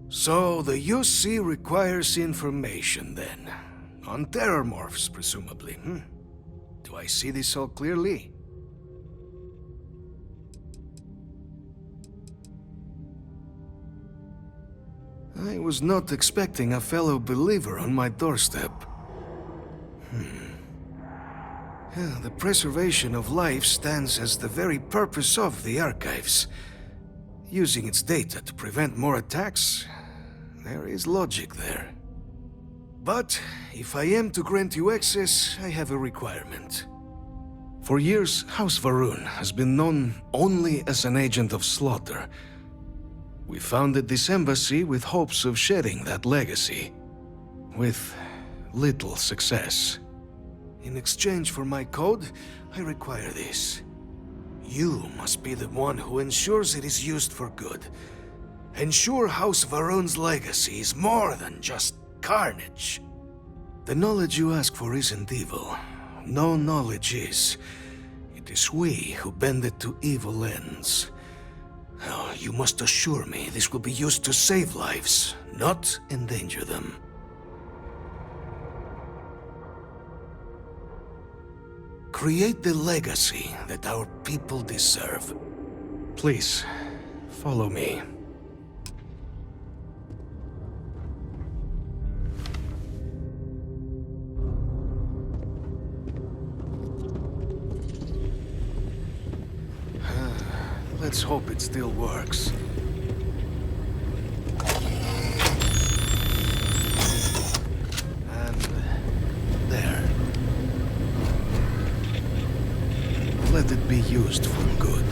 So the UC requires information, then. On terror morphs, presumably, hmm? Do I see this all clearly? I was not expecting a fellow believer on my doorstep. Yeah, the preservation of life stands as the very purpose of the archives. Using its data to prevent more attacks, there is logic there. But if I am to grant you access, I have a requirement. For years, House Varun has been known only as an agent of slaughter. We founded this embassy with hopes of shedding that legacy, with little success. In exchange for my code, I require this. You must be the one who ensures it is used for good. Ensure House Varun's legacy is more than just carnage. The knowledge you ask for isn't evil. No knowledge is. It is we who bend it to evil ends. Oh, you must assure me this will be used to save lives, not endanger them. Create the legacy that our people deserve. Please, follow me. Let's hope it still works. And there. Let it be used for good.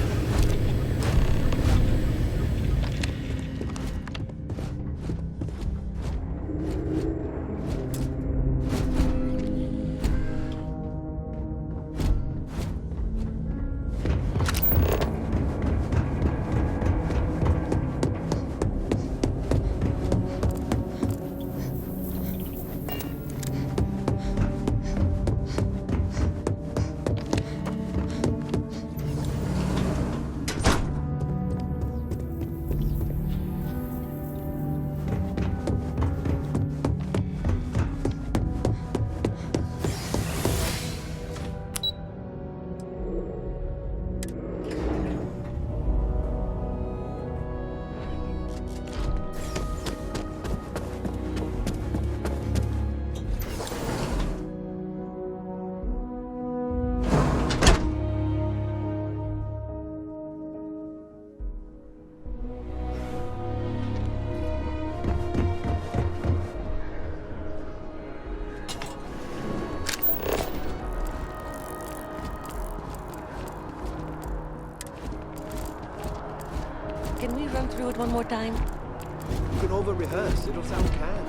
Can we run through it one more time? You can over-rehearse. It'll sound canned.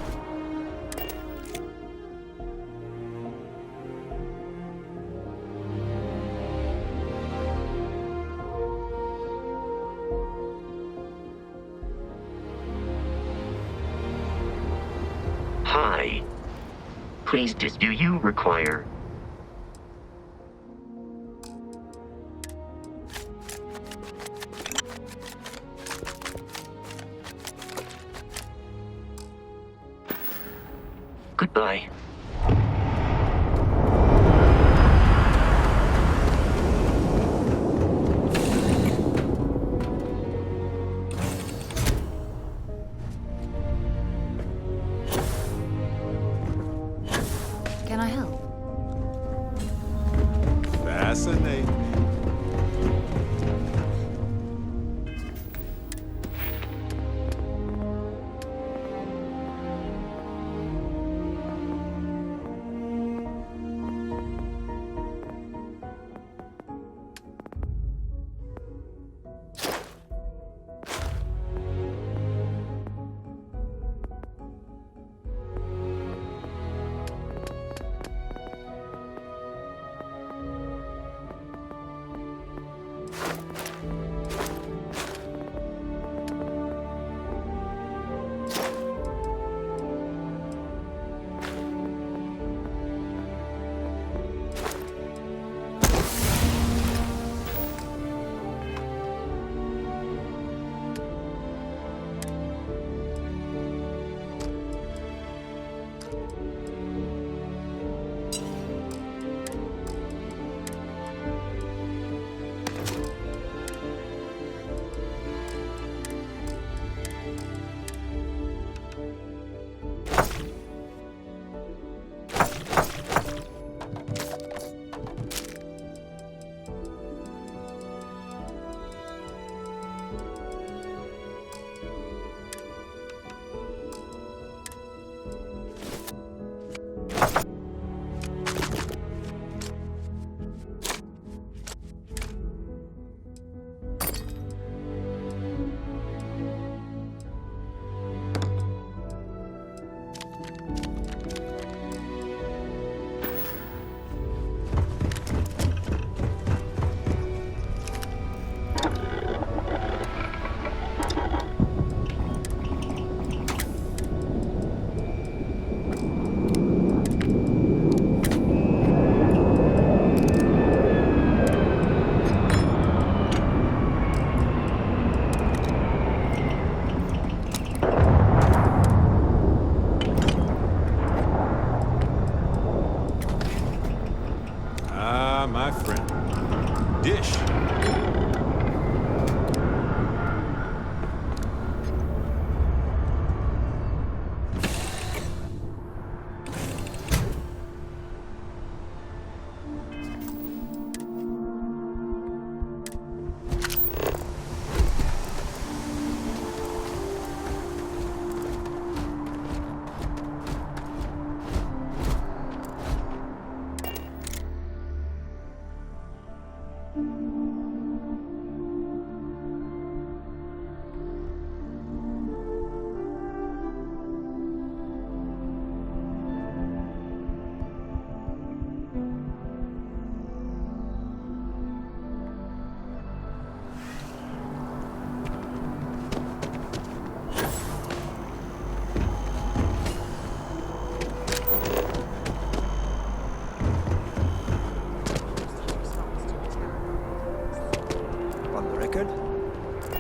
Hi. Please, do you require... Goodbye. Can I help? Fascinating. My friend. Dish.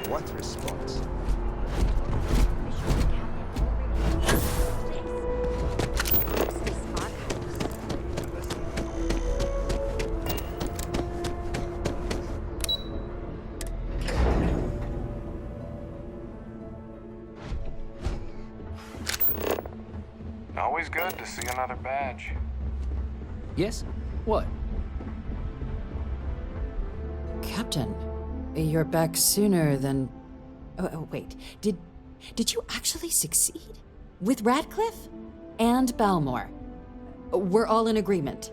What response? Always good to see another badge. Yes? What? Captain, you're back sooner than... Oh, wait. Did you actually succeed? With Radcliffe? And Balmore? We're all in agreement.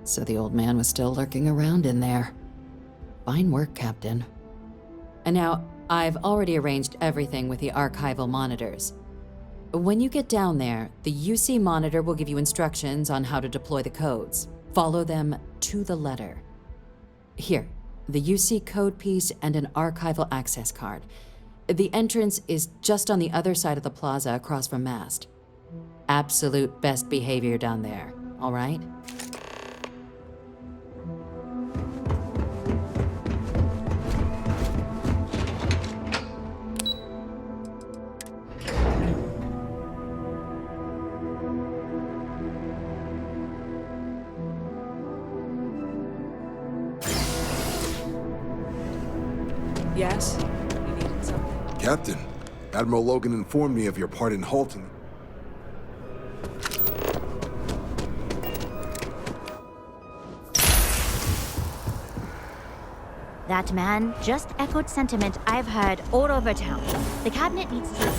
So the old man was still lurking around in there. Fine work, Captain. And now, I've already arranged everything with the archival monitors. When you get down there, the UC monitor will give you instructions on how to deploy the codes. Follow them to the letter. Here, the UC code piece and an archival access card. The entrance is just on the other side of the plaza across from Mast. Absolute best behavior down there, all right? Yes? You needed something? Captain, Admiral Logan informed me of your part in halting. That man just echoed sentiment I've heard all over town. The cabinet needs to...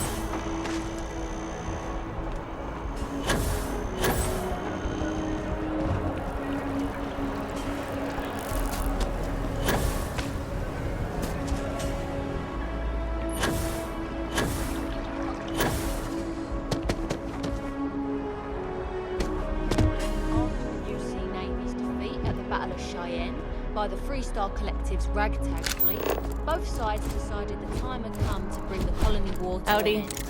by the Freestar Collective's ragtag fleet, both sides decided the time had come to bring the colony war to an end.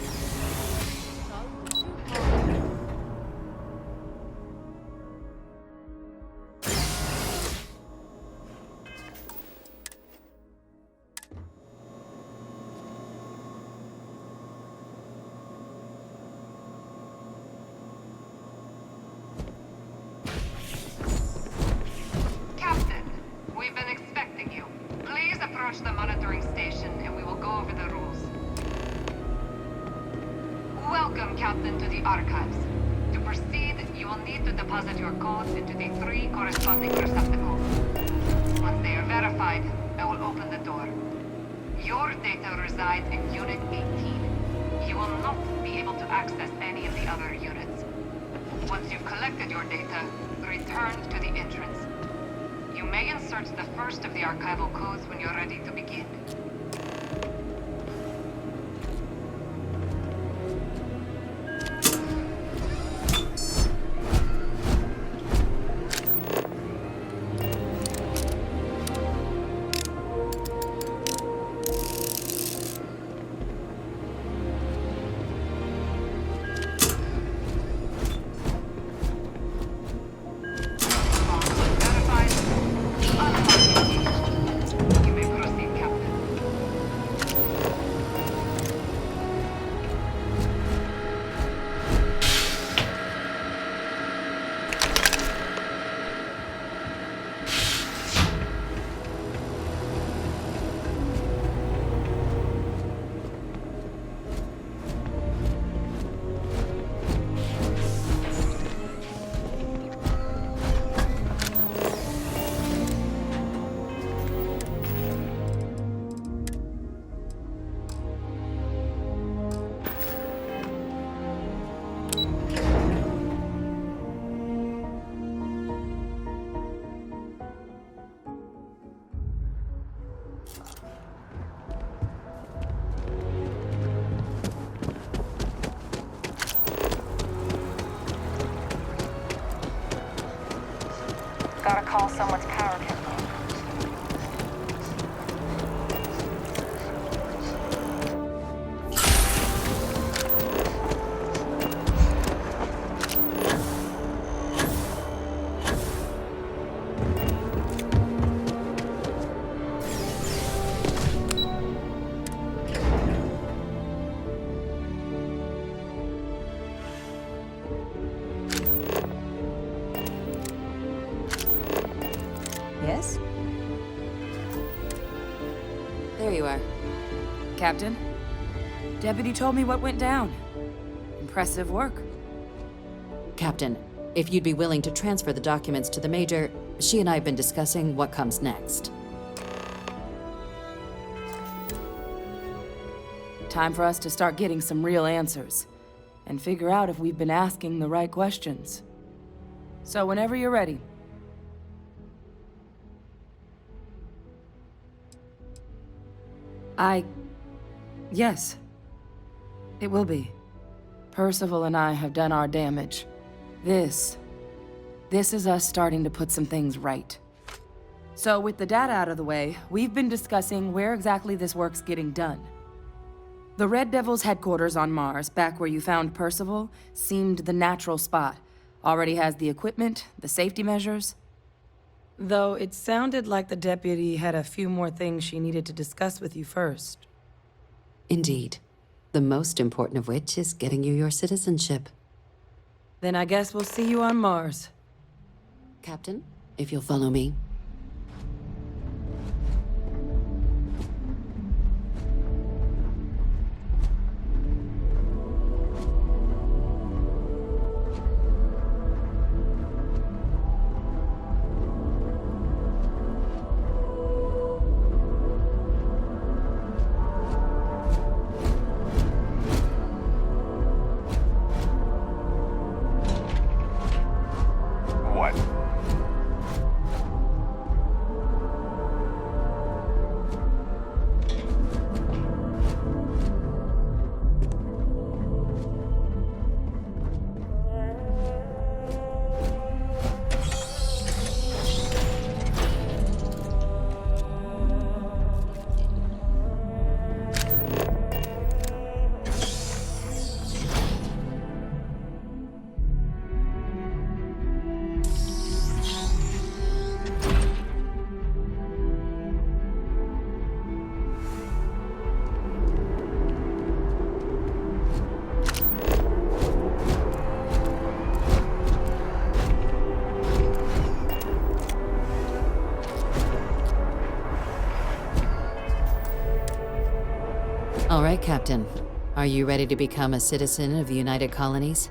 The monitoring station and we will go over the rules. Welcome, Captain, to the archives. To proceed, you will need to deposit your codes into the 3 corresponding receptacles. Once they are verified, I will open the door. Your data resides in Unit 18. You will not be able to access any of the other units. Once you've collected your data, return to the entrance. You may insert the first of the archival codes when you're ready to begin. Gotta call someone's power kit. Yes? There you are. Captain, Deputy told me what went down. Impressive work. Captain, if you'd be willing to transfer the documents to the Major, she and I have been discussing what comes next. Time for us to start getting some real answers, and figure out if we've been asking the right questions. So whenever you're ready. Yes. It will be. Percival and I have done our damage. This is us starting to put some things right. So with the data out of the way, we've been discussing where exactly this work's getting done. The Red Devil's headquarters on Mars, back where you found Percival, seemed the natural spot. Already has the equipment, the safety measures. Though it sounded like the deputy had a few more things she needed to discuss with you first. Indeed. The most important of which is getting you your citizenship. Then I guess we'll see you on Mars. Captain, if you'll follow me. What? All right, Captain. Are you ready to become a citizen of the United Colonies?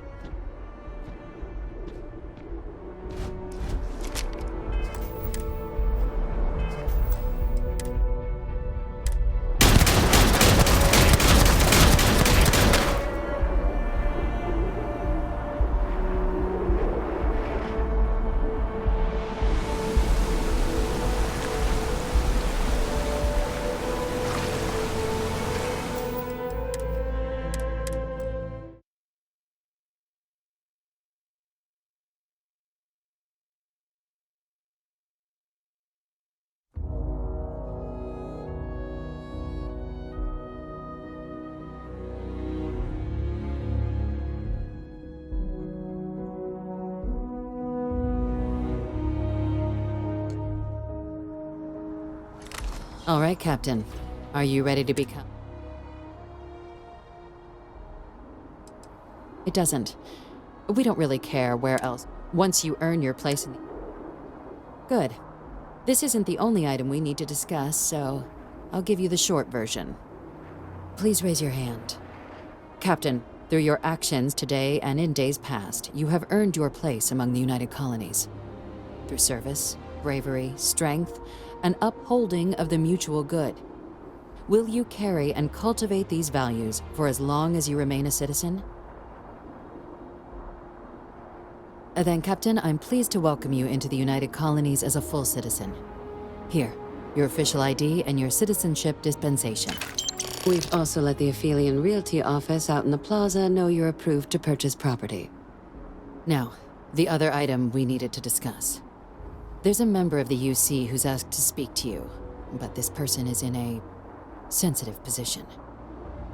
All right, Captain. Are you ready to become... It doesn't. We don't really care where else. Once you earn your place in the... Good. This isn't the only item we need to discuss, so I'll give you the short version. Please raise your hand. Captain, through your actions today and in days past, you have earned your place among the United Colonies. Through service, bravery, strength, and upholding of the mutual good. Will you carry and cultivate these values for as long as you remain a citizen? Then, Captain, I'm pleased to welcome you into the United Colonies as a full citizen. Here, your official ID and your citizenship dispensation. We've also let the Aphelion Realty office out in the plaza know you're approved to purchase property. Now, the other item we needed to discuss. There's a member of the UC who's asked to speak to you, but this person is in a sensitive position.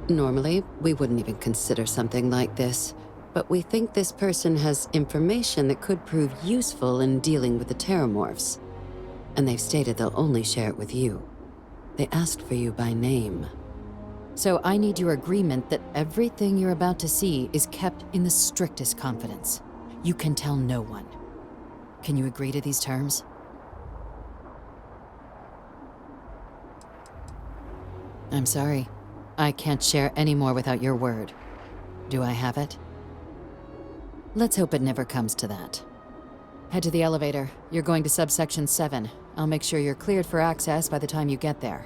Normally, we wouldn't even consider something like this, but we think this person has information that could prove useful in dealing with the Terramorphs. And they've stated they'll only share it with you. They asked for you by name. So I need your agreement that everything you're about to see is kept in the strictest confidence. You can tell no one. Can you agree to these terms? I'm sorry. I can't share any more without your word. Do I have it? Let's hope it never comes to that. Head to the elevator. You're going to subsection 7. I'll make sure you're cleared for access by the time you get there.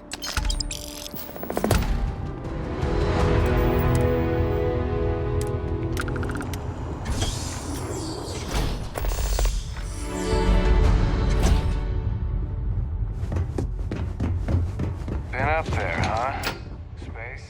Been up there, huh? Space?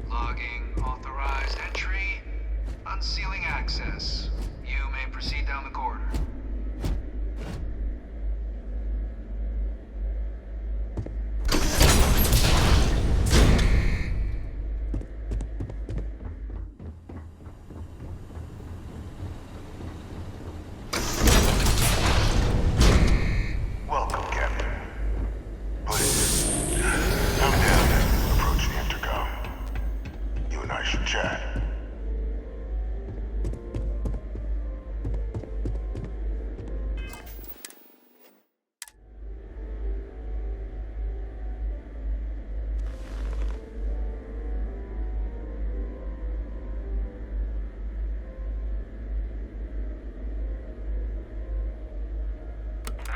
Logging authorized entry. Unsealing access. You may proceed down the corridor. Welcome, Captain. Please, come down and approach the intercom. You and I should chat.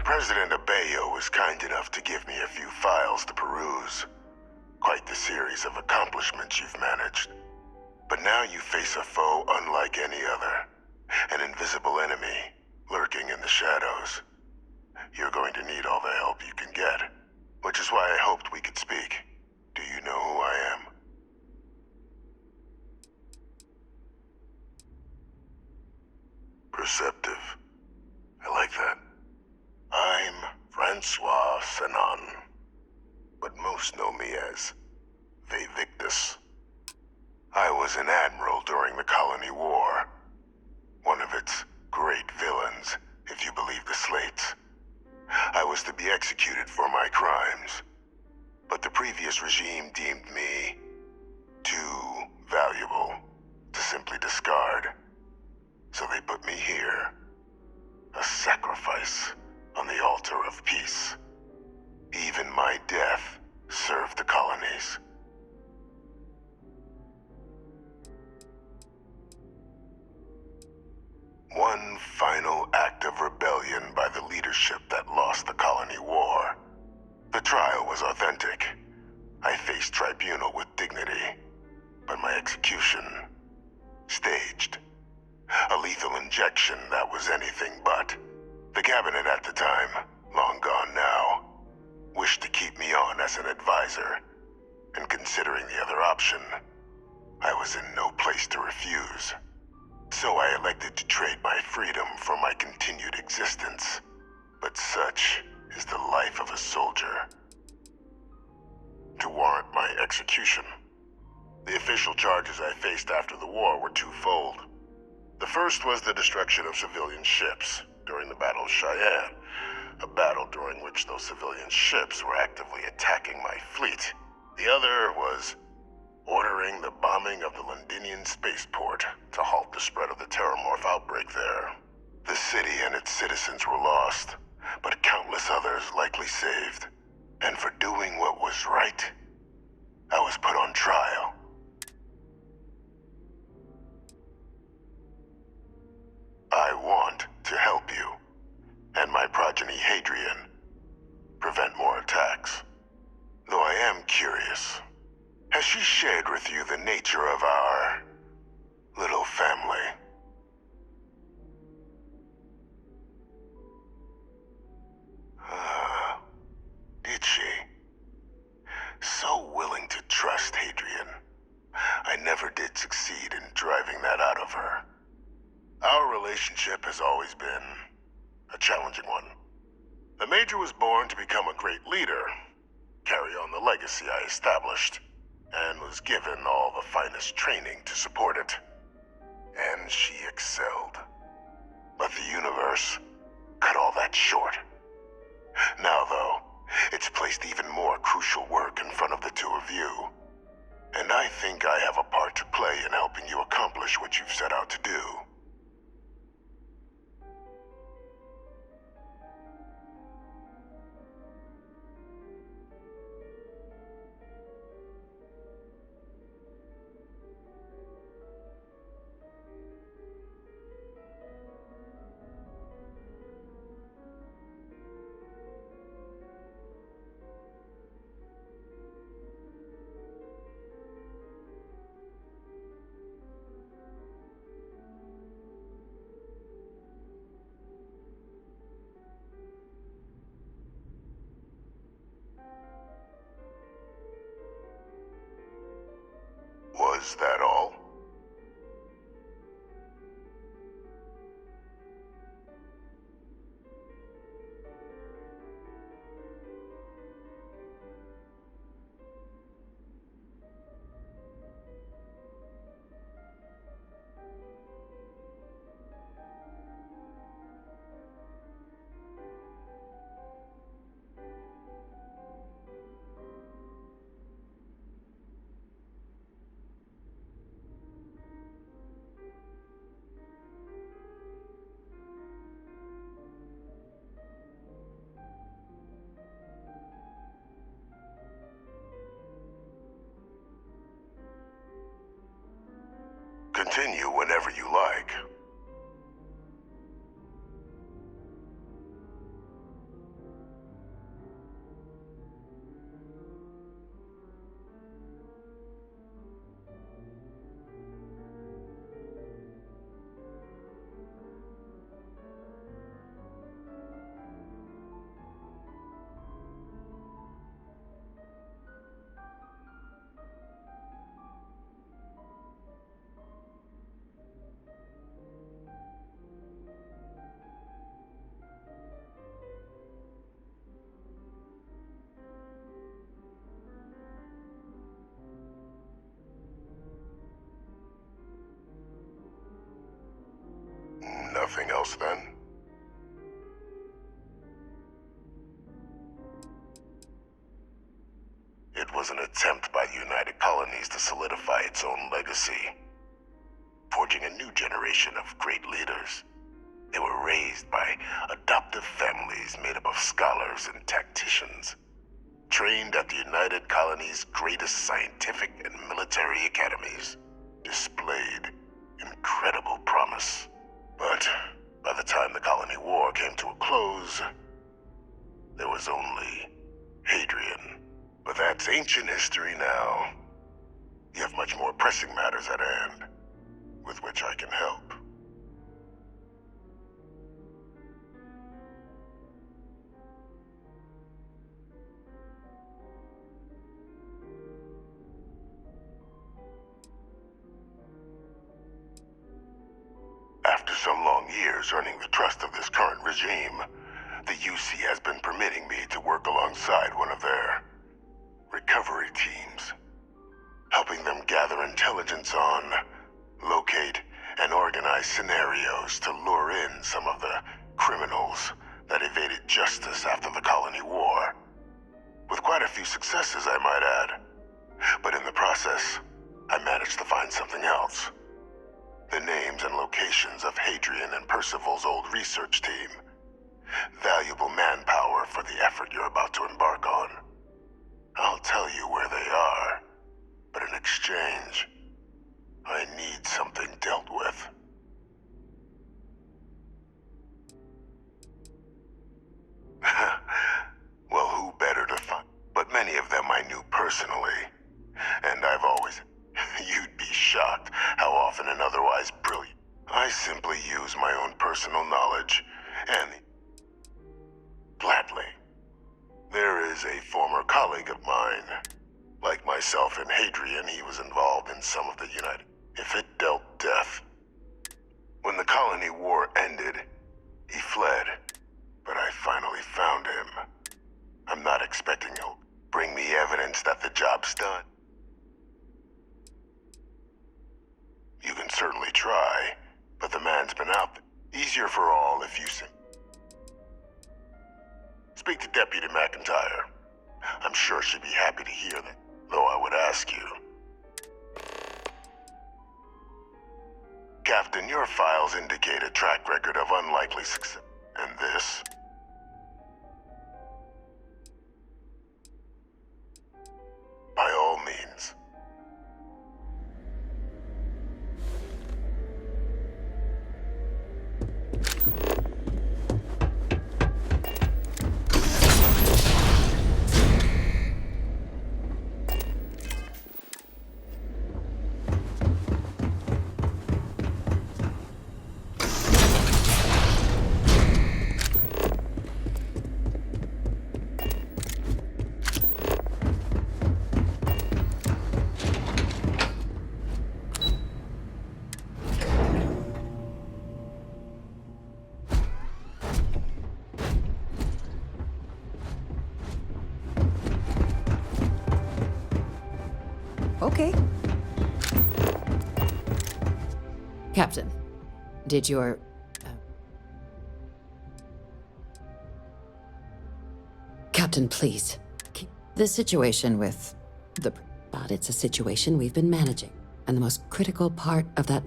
President Abeyo was kind enough to give me a few files to peruse. Quite the series of accomplishments you've managed. But now you face a foe unlike any other. An invisible enemy, lurking in the shadows. You're going to need all the help you can get, which is why I hoped we could speak. Do you know who I am? Perceptive. I like that. I'm Francois Sanon, but most know me as Vivictus. I was an admiral during the Colony War. One of its great villains, if you believe the slates. I was to be executed for my crimes, but the previous regime deemed me too valuable to simply discard. So they put me here, a sacrifice on the altar of peace. Even my death served the colonies. One final act of rebellion by the leadership that lost the Colony War. The trial was authentic. I faced tribunal with dignity, but my execution, staged. A lethal injection that was anything but. The cabinet at the time, long gone now, wished to keep me on as an advisor, and considering the other option, I was in no place to refuse. So I elected to trade my freedom for my continued existence. But such is the life of a soldier. To warrant my execution, the official charges I faced after the war were twofold. The first was the destruction of civilian ships during the Battle of Cheyenne, a battle during which those civilian ships were actively attacking my fleet. The other was ordering the bombing of the Londinian spaceport to halt the spread of the Terramorph outbreak there. The city and its citizens were lost, but countless others likely saved. And for doing what was right, I was put on trial. I want to help you, and my progeny Hadrian, prevent more attacks. Though I am curious, has she shared with you the nature of our little family? Did she? So willing to trust Hadrian. I never did succeed in driving that out of her. Our relationship has always been a challenging one. The Major was born to become a great leader, carry on the legacy I established, and was given all the finest training to support it. And she excelled. But the universe cut all that short. Now, though, it's placed even more crucial work in front of the two of you. And I think I have a part to play in helping you accomplish what you've set out to do. Was that all? Continue whenever you like. Nothing else then? It was an attempt by the United Colonies to solidify its own legacy, forging a new generation of great leaders. They were raised by adoptive families made up of scholars and tacticians, trained at the United Colonies' greatest scientific and military academies, displayed incredible promise. But by the time the Colony War came to a close, there was only Hadrian. But that's ancient history now. You have much more pressing matters at hand, with which I can help. After some long years earning the trust of this current regime, the UC has been permitting me to work alongside one of their recovery teams, helping them gather intelligence on, locate, and organize scenarios to lure in some of the criminals that evaded justice after the Colony War. With quite a few successes, I might add. But in the process, I managed to find something else. The names and locations of Hadrian and Percival's old research team. Valuable manpower for the effort you're about to embark on. I'll tell you where they are, but in exchange, I need something dealt with. Well, who better to find? But many of them I knew personally, and I've always... You'd be shocked how often an otherwise brilliant... I simply use my own personal knowledge, and... Gladly. There is a former colleague of mine. Like myself and Hadrian, he was involved in some of the United... If it dealt death. When the Colony War ended, he fled. But I finally found him. I'm not expecting he'll bring me evidence that the job's done. You can certainly try, but the man's been out there. Easier for all if you say. Speak to Deputy McIntyre. I'm sure she'd be happy to hear that, though I would ask you. Captain, your files indicate a track record of unlikely success. And this? By all means. Okay. Captain, did your... Captain, please. The situation with the... But it's a situation we've been managing. And the most critical part of that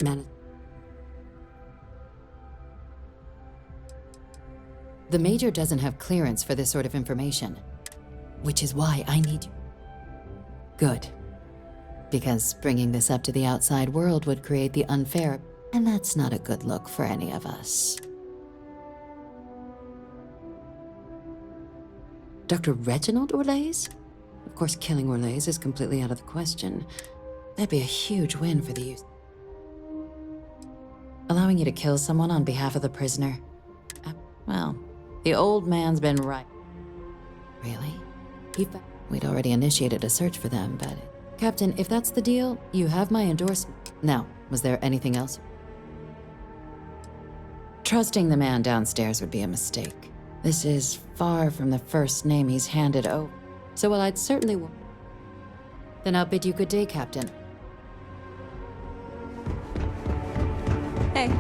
The Major doesn't have clearance for this sort of information. Which is why I need you. Good. Because bringing this up to the outside world would create the unfair... And that's not a good look for any of us. Dr. Reginald Orlaise? Of course, killing Orlaise is completely out of the question. That'd be a huge win for the youth. Allowing you to kill someone on behalf of the prisoner? Well, the old man's been right. Really? We'd already initiated a search for them, but... Captain, if that's the deal, you have my endorsement. Now, was there anything else? Trusting the man downstairs would be a mistake. This is far from the first name he's handed over. So while I'd certainly... Then I'll bid you good day, Captain. Hey.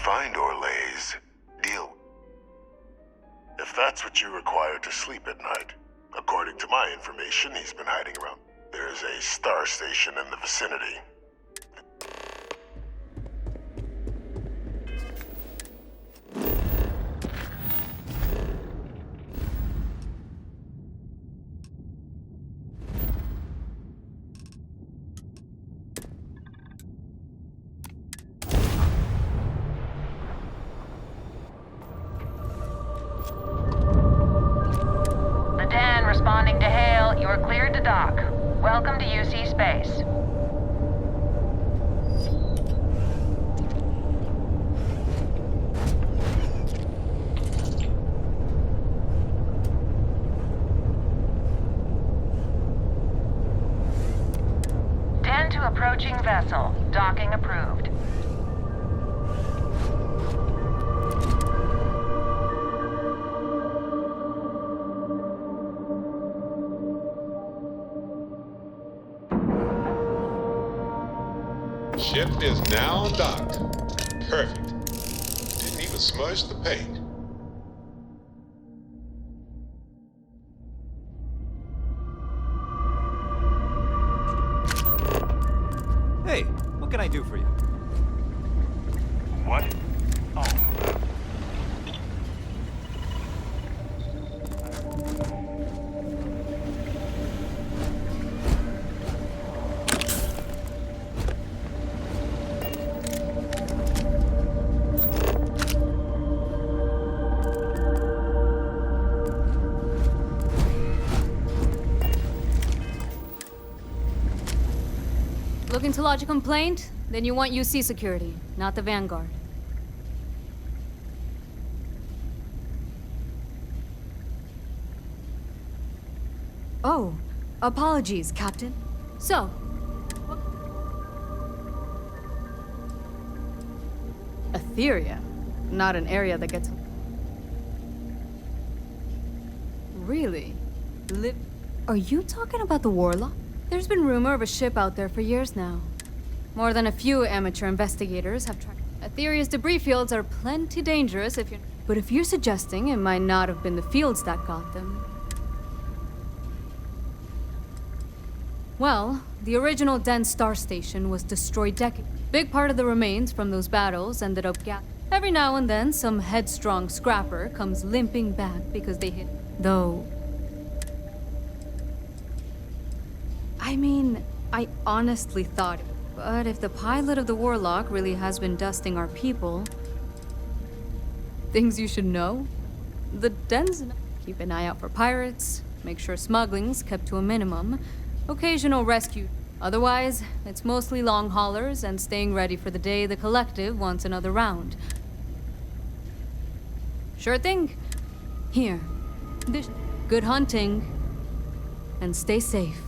Find Orlaise. Deal. If that's what you require to sleep at night, according to my information, he's been hiding around. There's a star station in the vicinity. Responding to hail, you are cleared to dock. Welcome to UC Space. Tend to approaching vessel. Docking approved. Ship is now docked. Perfect. Didn't even smudge the paint. Hey, what can I do for you? What? Oh. Looking to lodge a complaint? Then you want UC security, not the Vanguard. Oh, apologies, Captain. So, Etheria, not an area that gets... Really? Are you talking about the Warlock? There's been rumor of a ship out there for years now. More than a few amateur investigators have tracked. Etheria's debris fields are plenty dangerous if you're... But if you're suggesting it might not have been the fields that got them... Well, the original dense star station was destroyed decades. Big part of the remains from those battles ended up Every now and then, some headstrong scrapper comes limping back because they hit... Though... I mean, I honestly thought it. But if the pilot of the Warlock really has been dusting our people... Things you should know? The den's... Keep an eye out for pirates, make sure smuggling's kept to a minimum, occasional rescue... Otherwise, it's mostly long haulers and staying ready for the day the Collective wants another round. Sure thing. Here. This. Good hunting. And stay safe.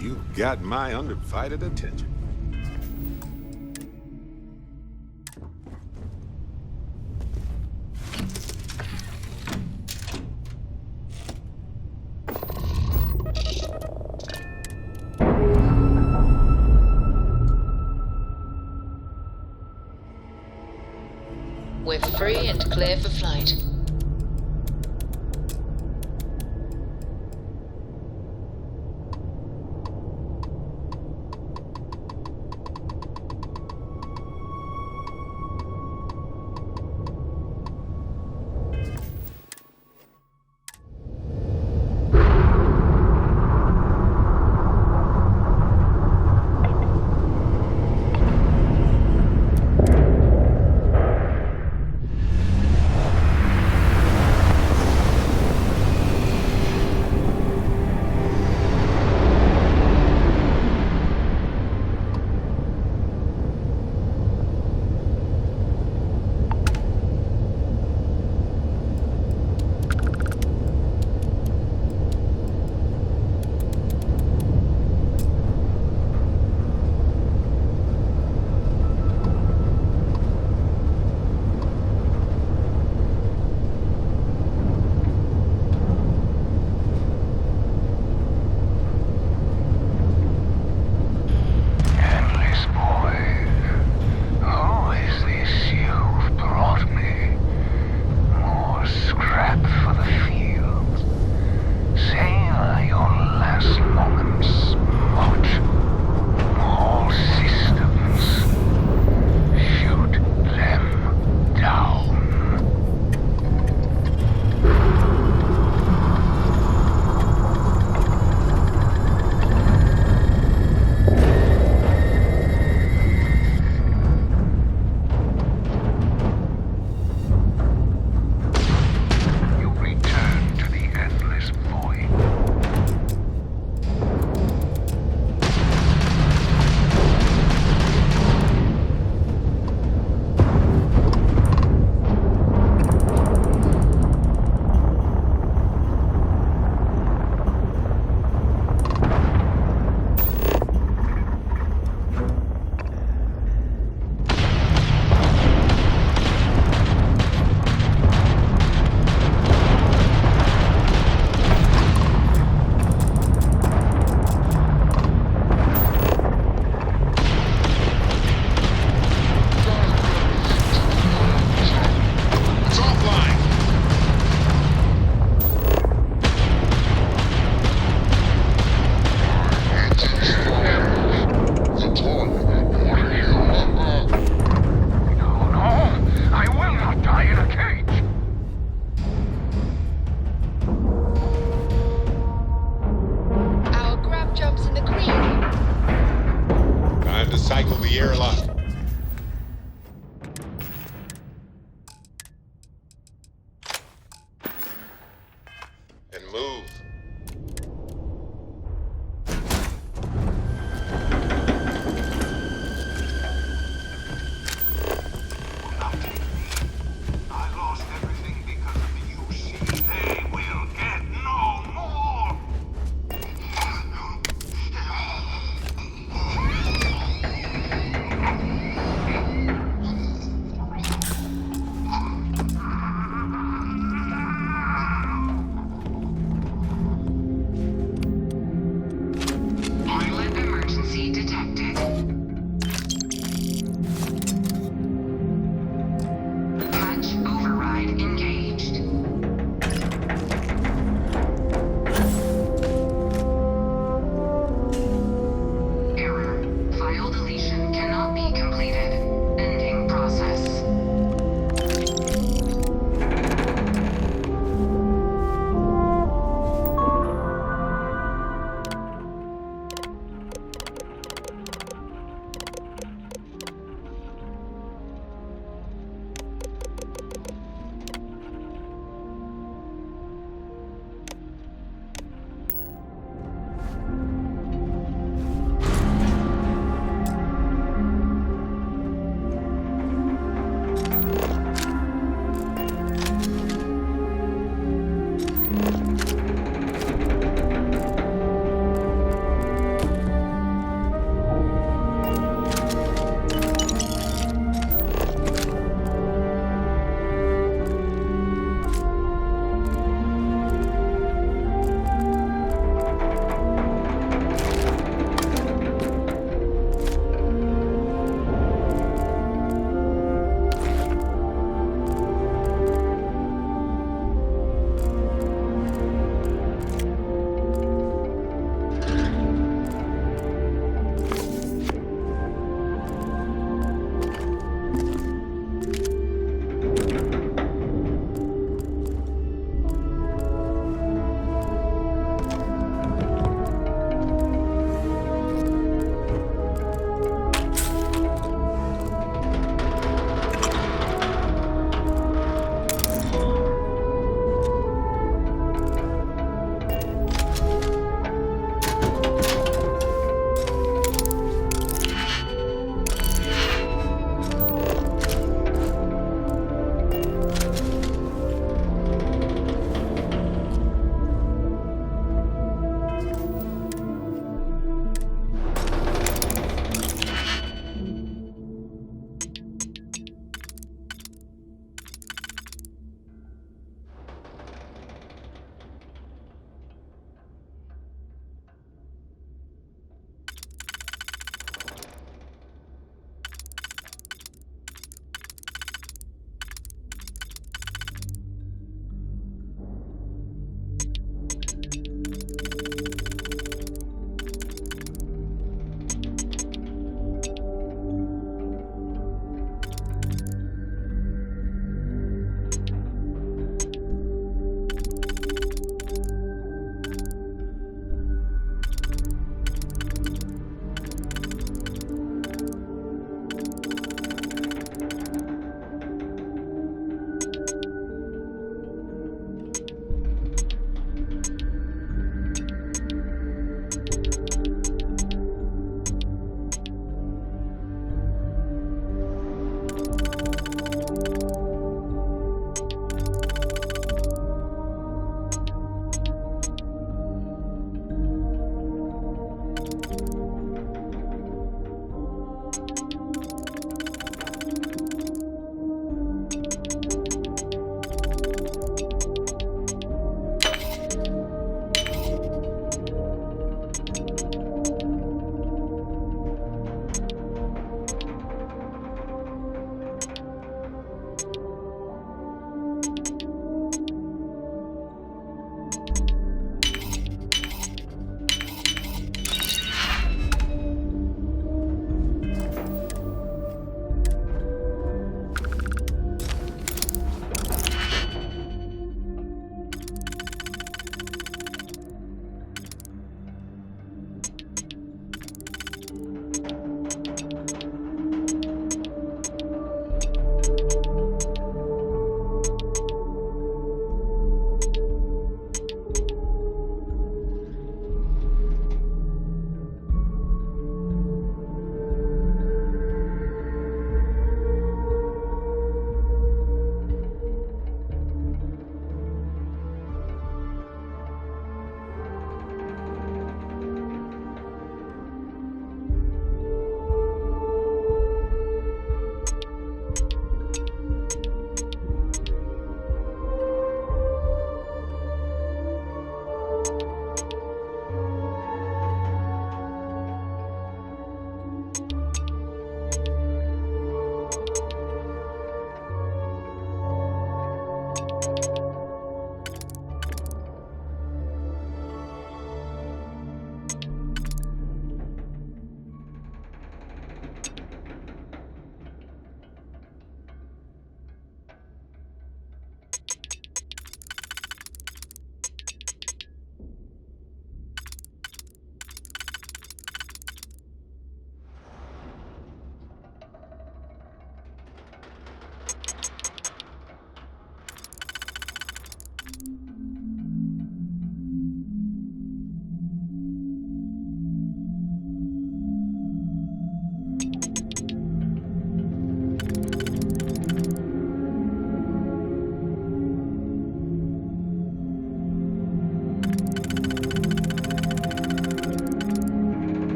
You got my undivided attention. We're free and clear for flight.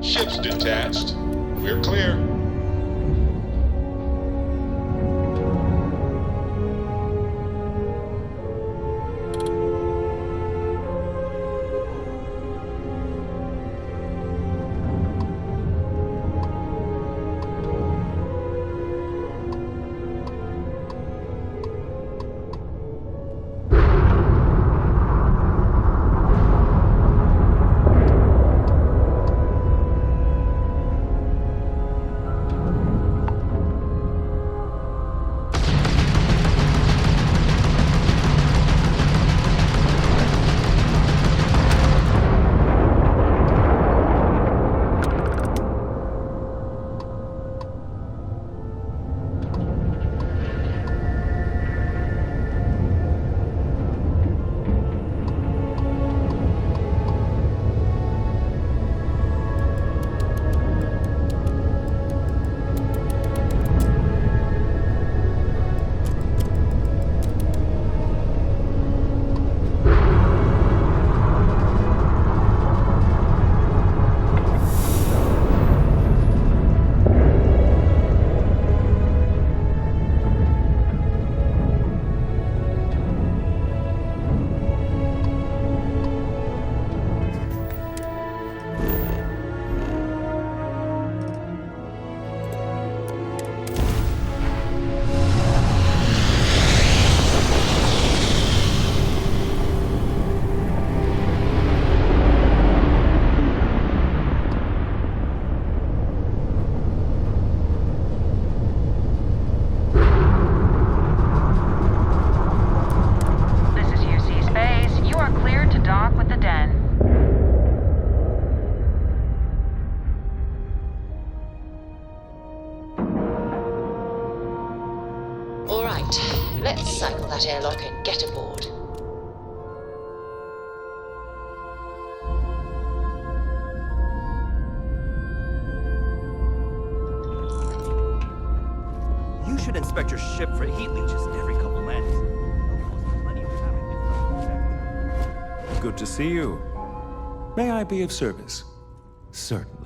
Ship's detached. We're clear. inspect your ship for heat leeches at every couple landings. Good to see you. May I be of service? Certainly.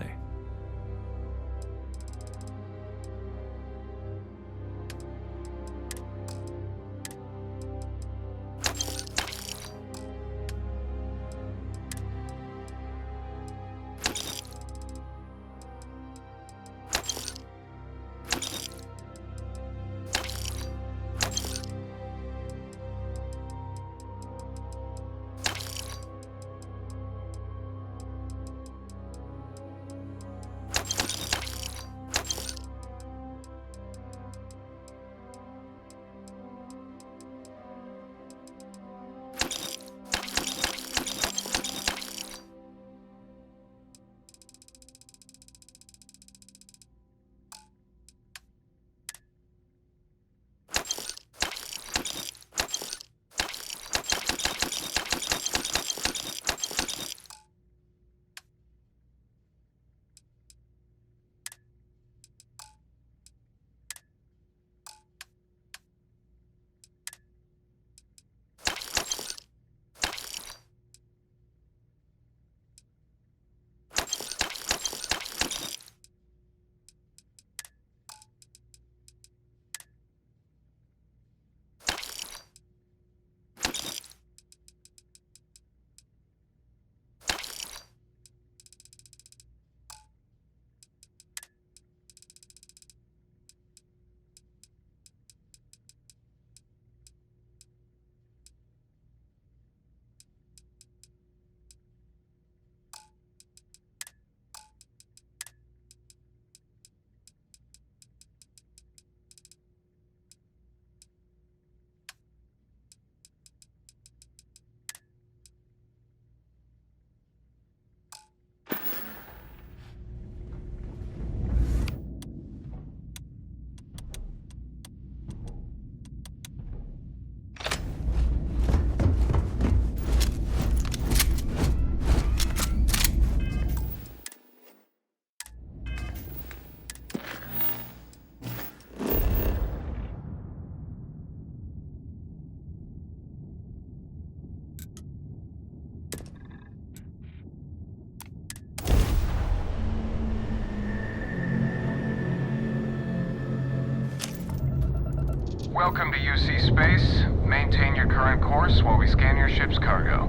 Welcome to UC Space. Maintain your current course while we scan your ship's cargo.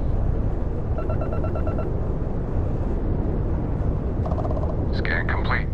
Scan complete.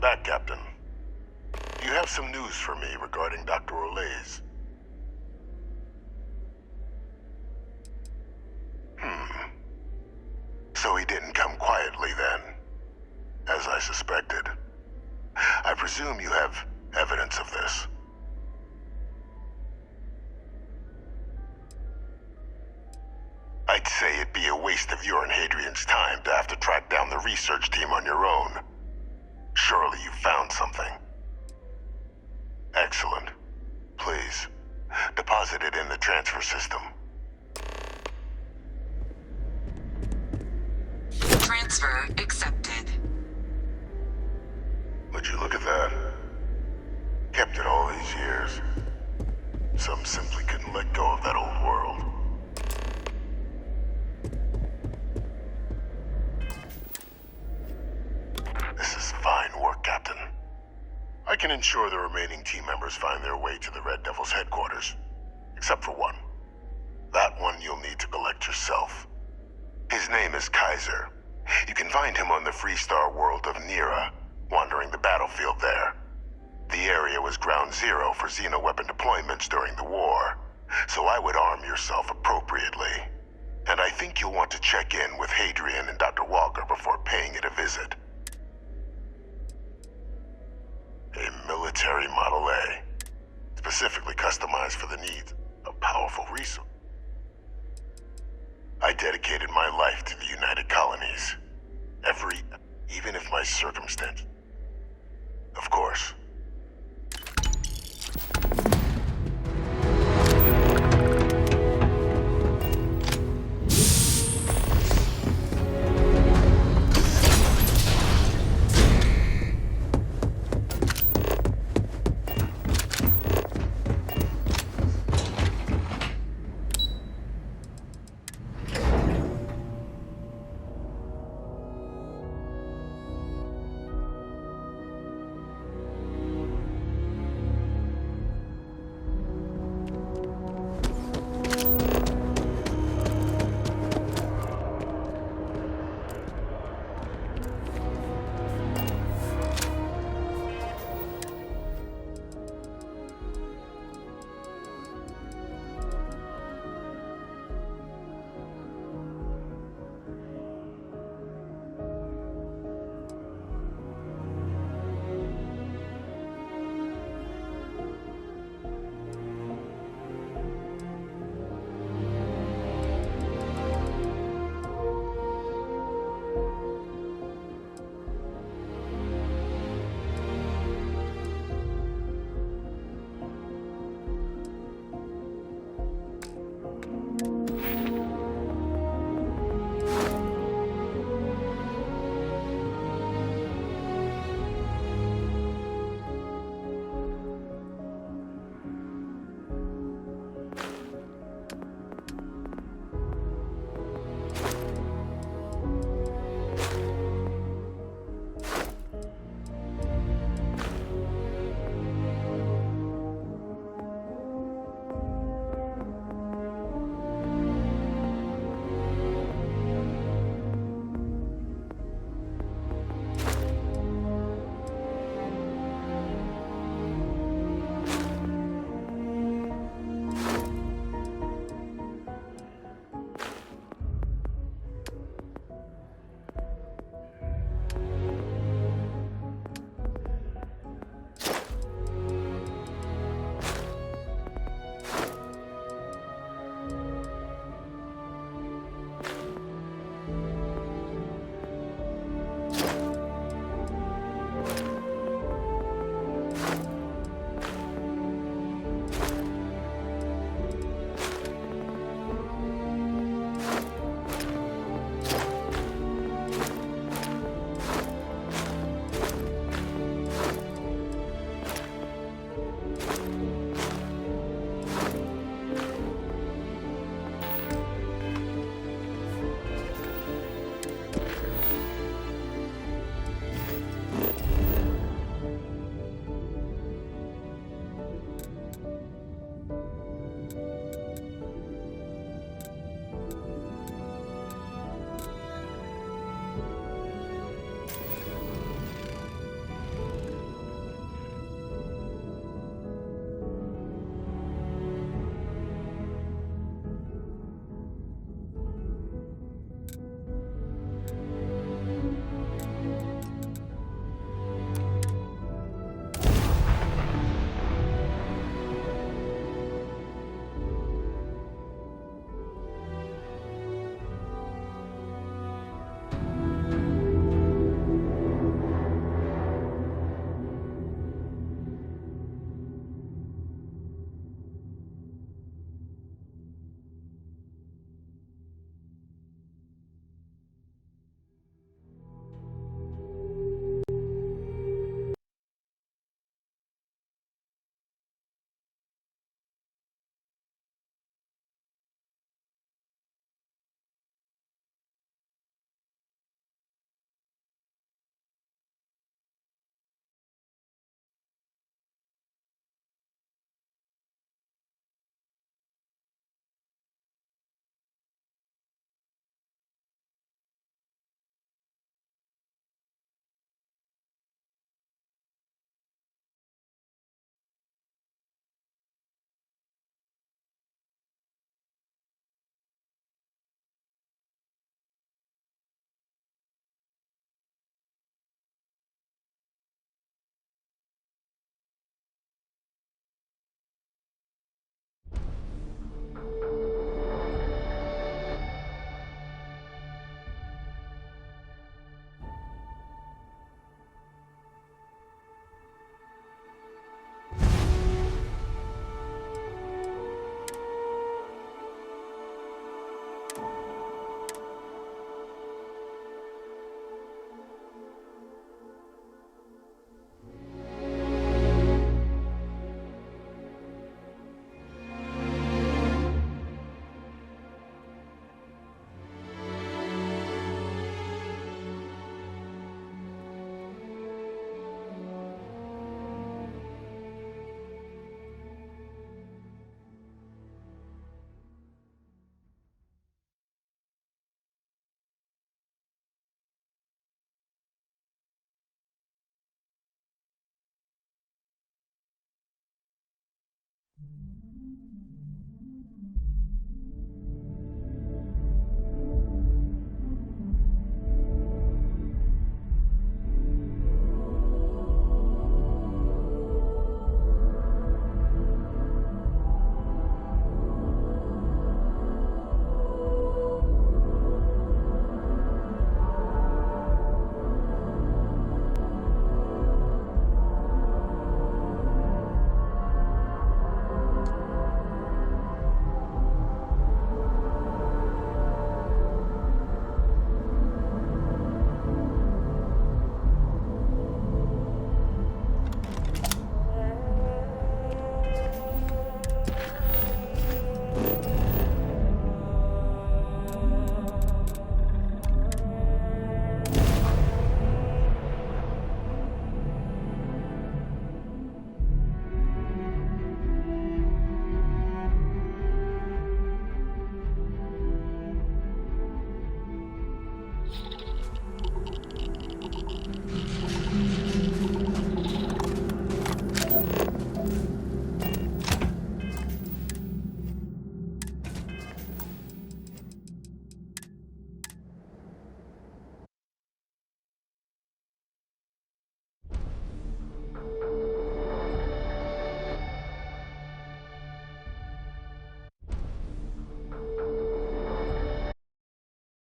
back, Captain. Do you have some news for me regarding Dr. Orlays? So he didn't come quietly then, as I suspected. I presume you have evidence of this. I'd say it'd be a waste of your and Hadrian's time to have to track down the research team on your own. Surely you found something. Excellent. Please, deposit it in the transfer system. Transfer accepted. Would you look at that? Kept it all these years. Some simply couldn't let go of that old world. This is fine work, Captain. I can ensure the remaining team members find their way to the Red Devil's headquarters. Except for one. That one you'll need to collect yourself. His name is Kaiser. You can find him on the Freestar world of Nira, wandering the battlefield there. The area was ground zero for xenoweapon deployments during the war, so I would arm yourself appropriately. And I think you'll want to check in with Hadrian and Dr. Walker before paying it a visit. A military Model A, specifically customized for the needs of powerful resources. I dedicated my life to the United Colonies. Even if my circumstance. Of course.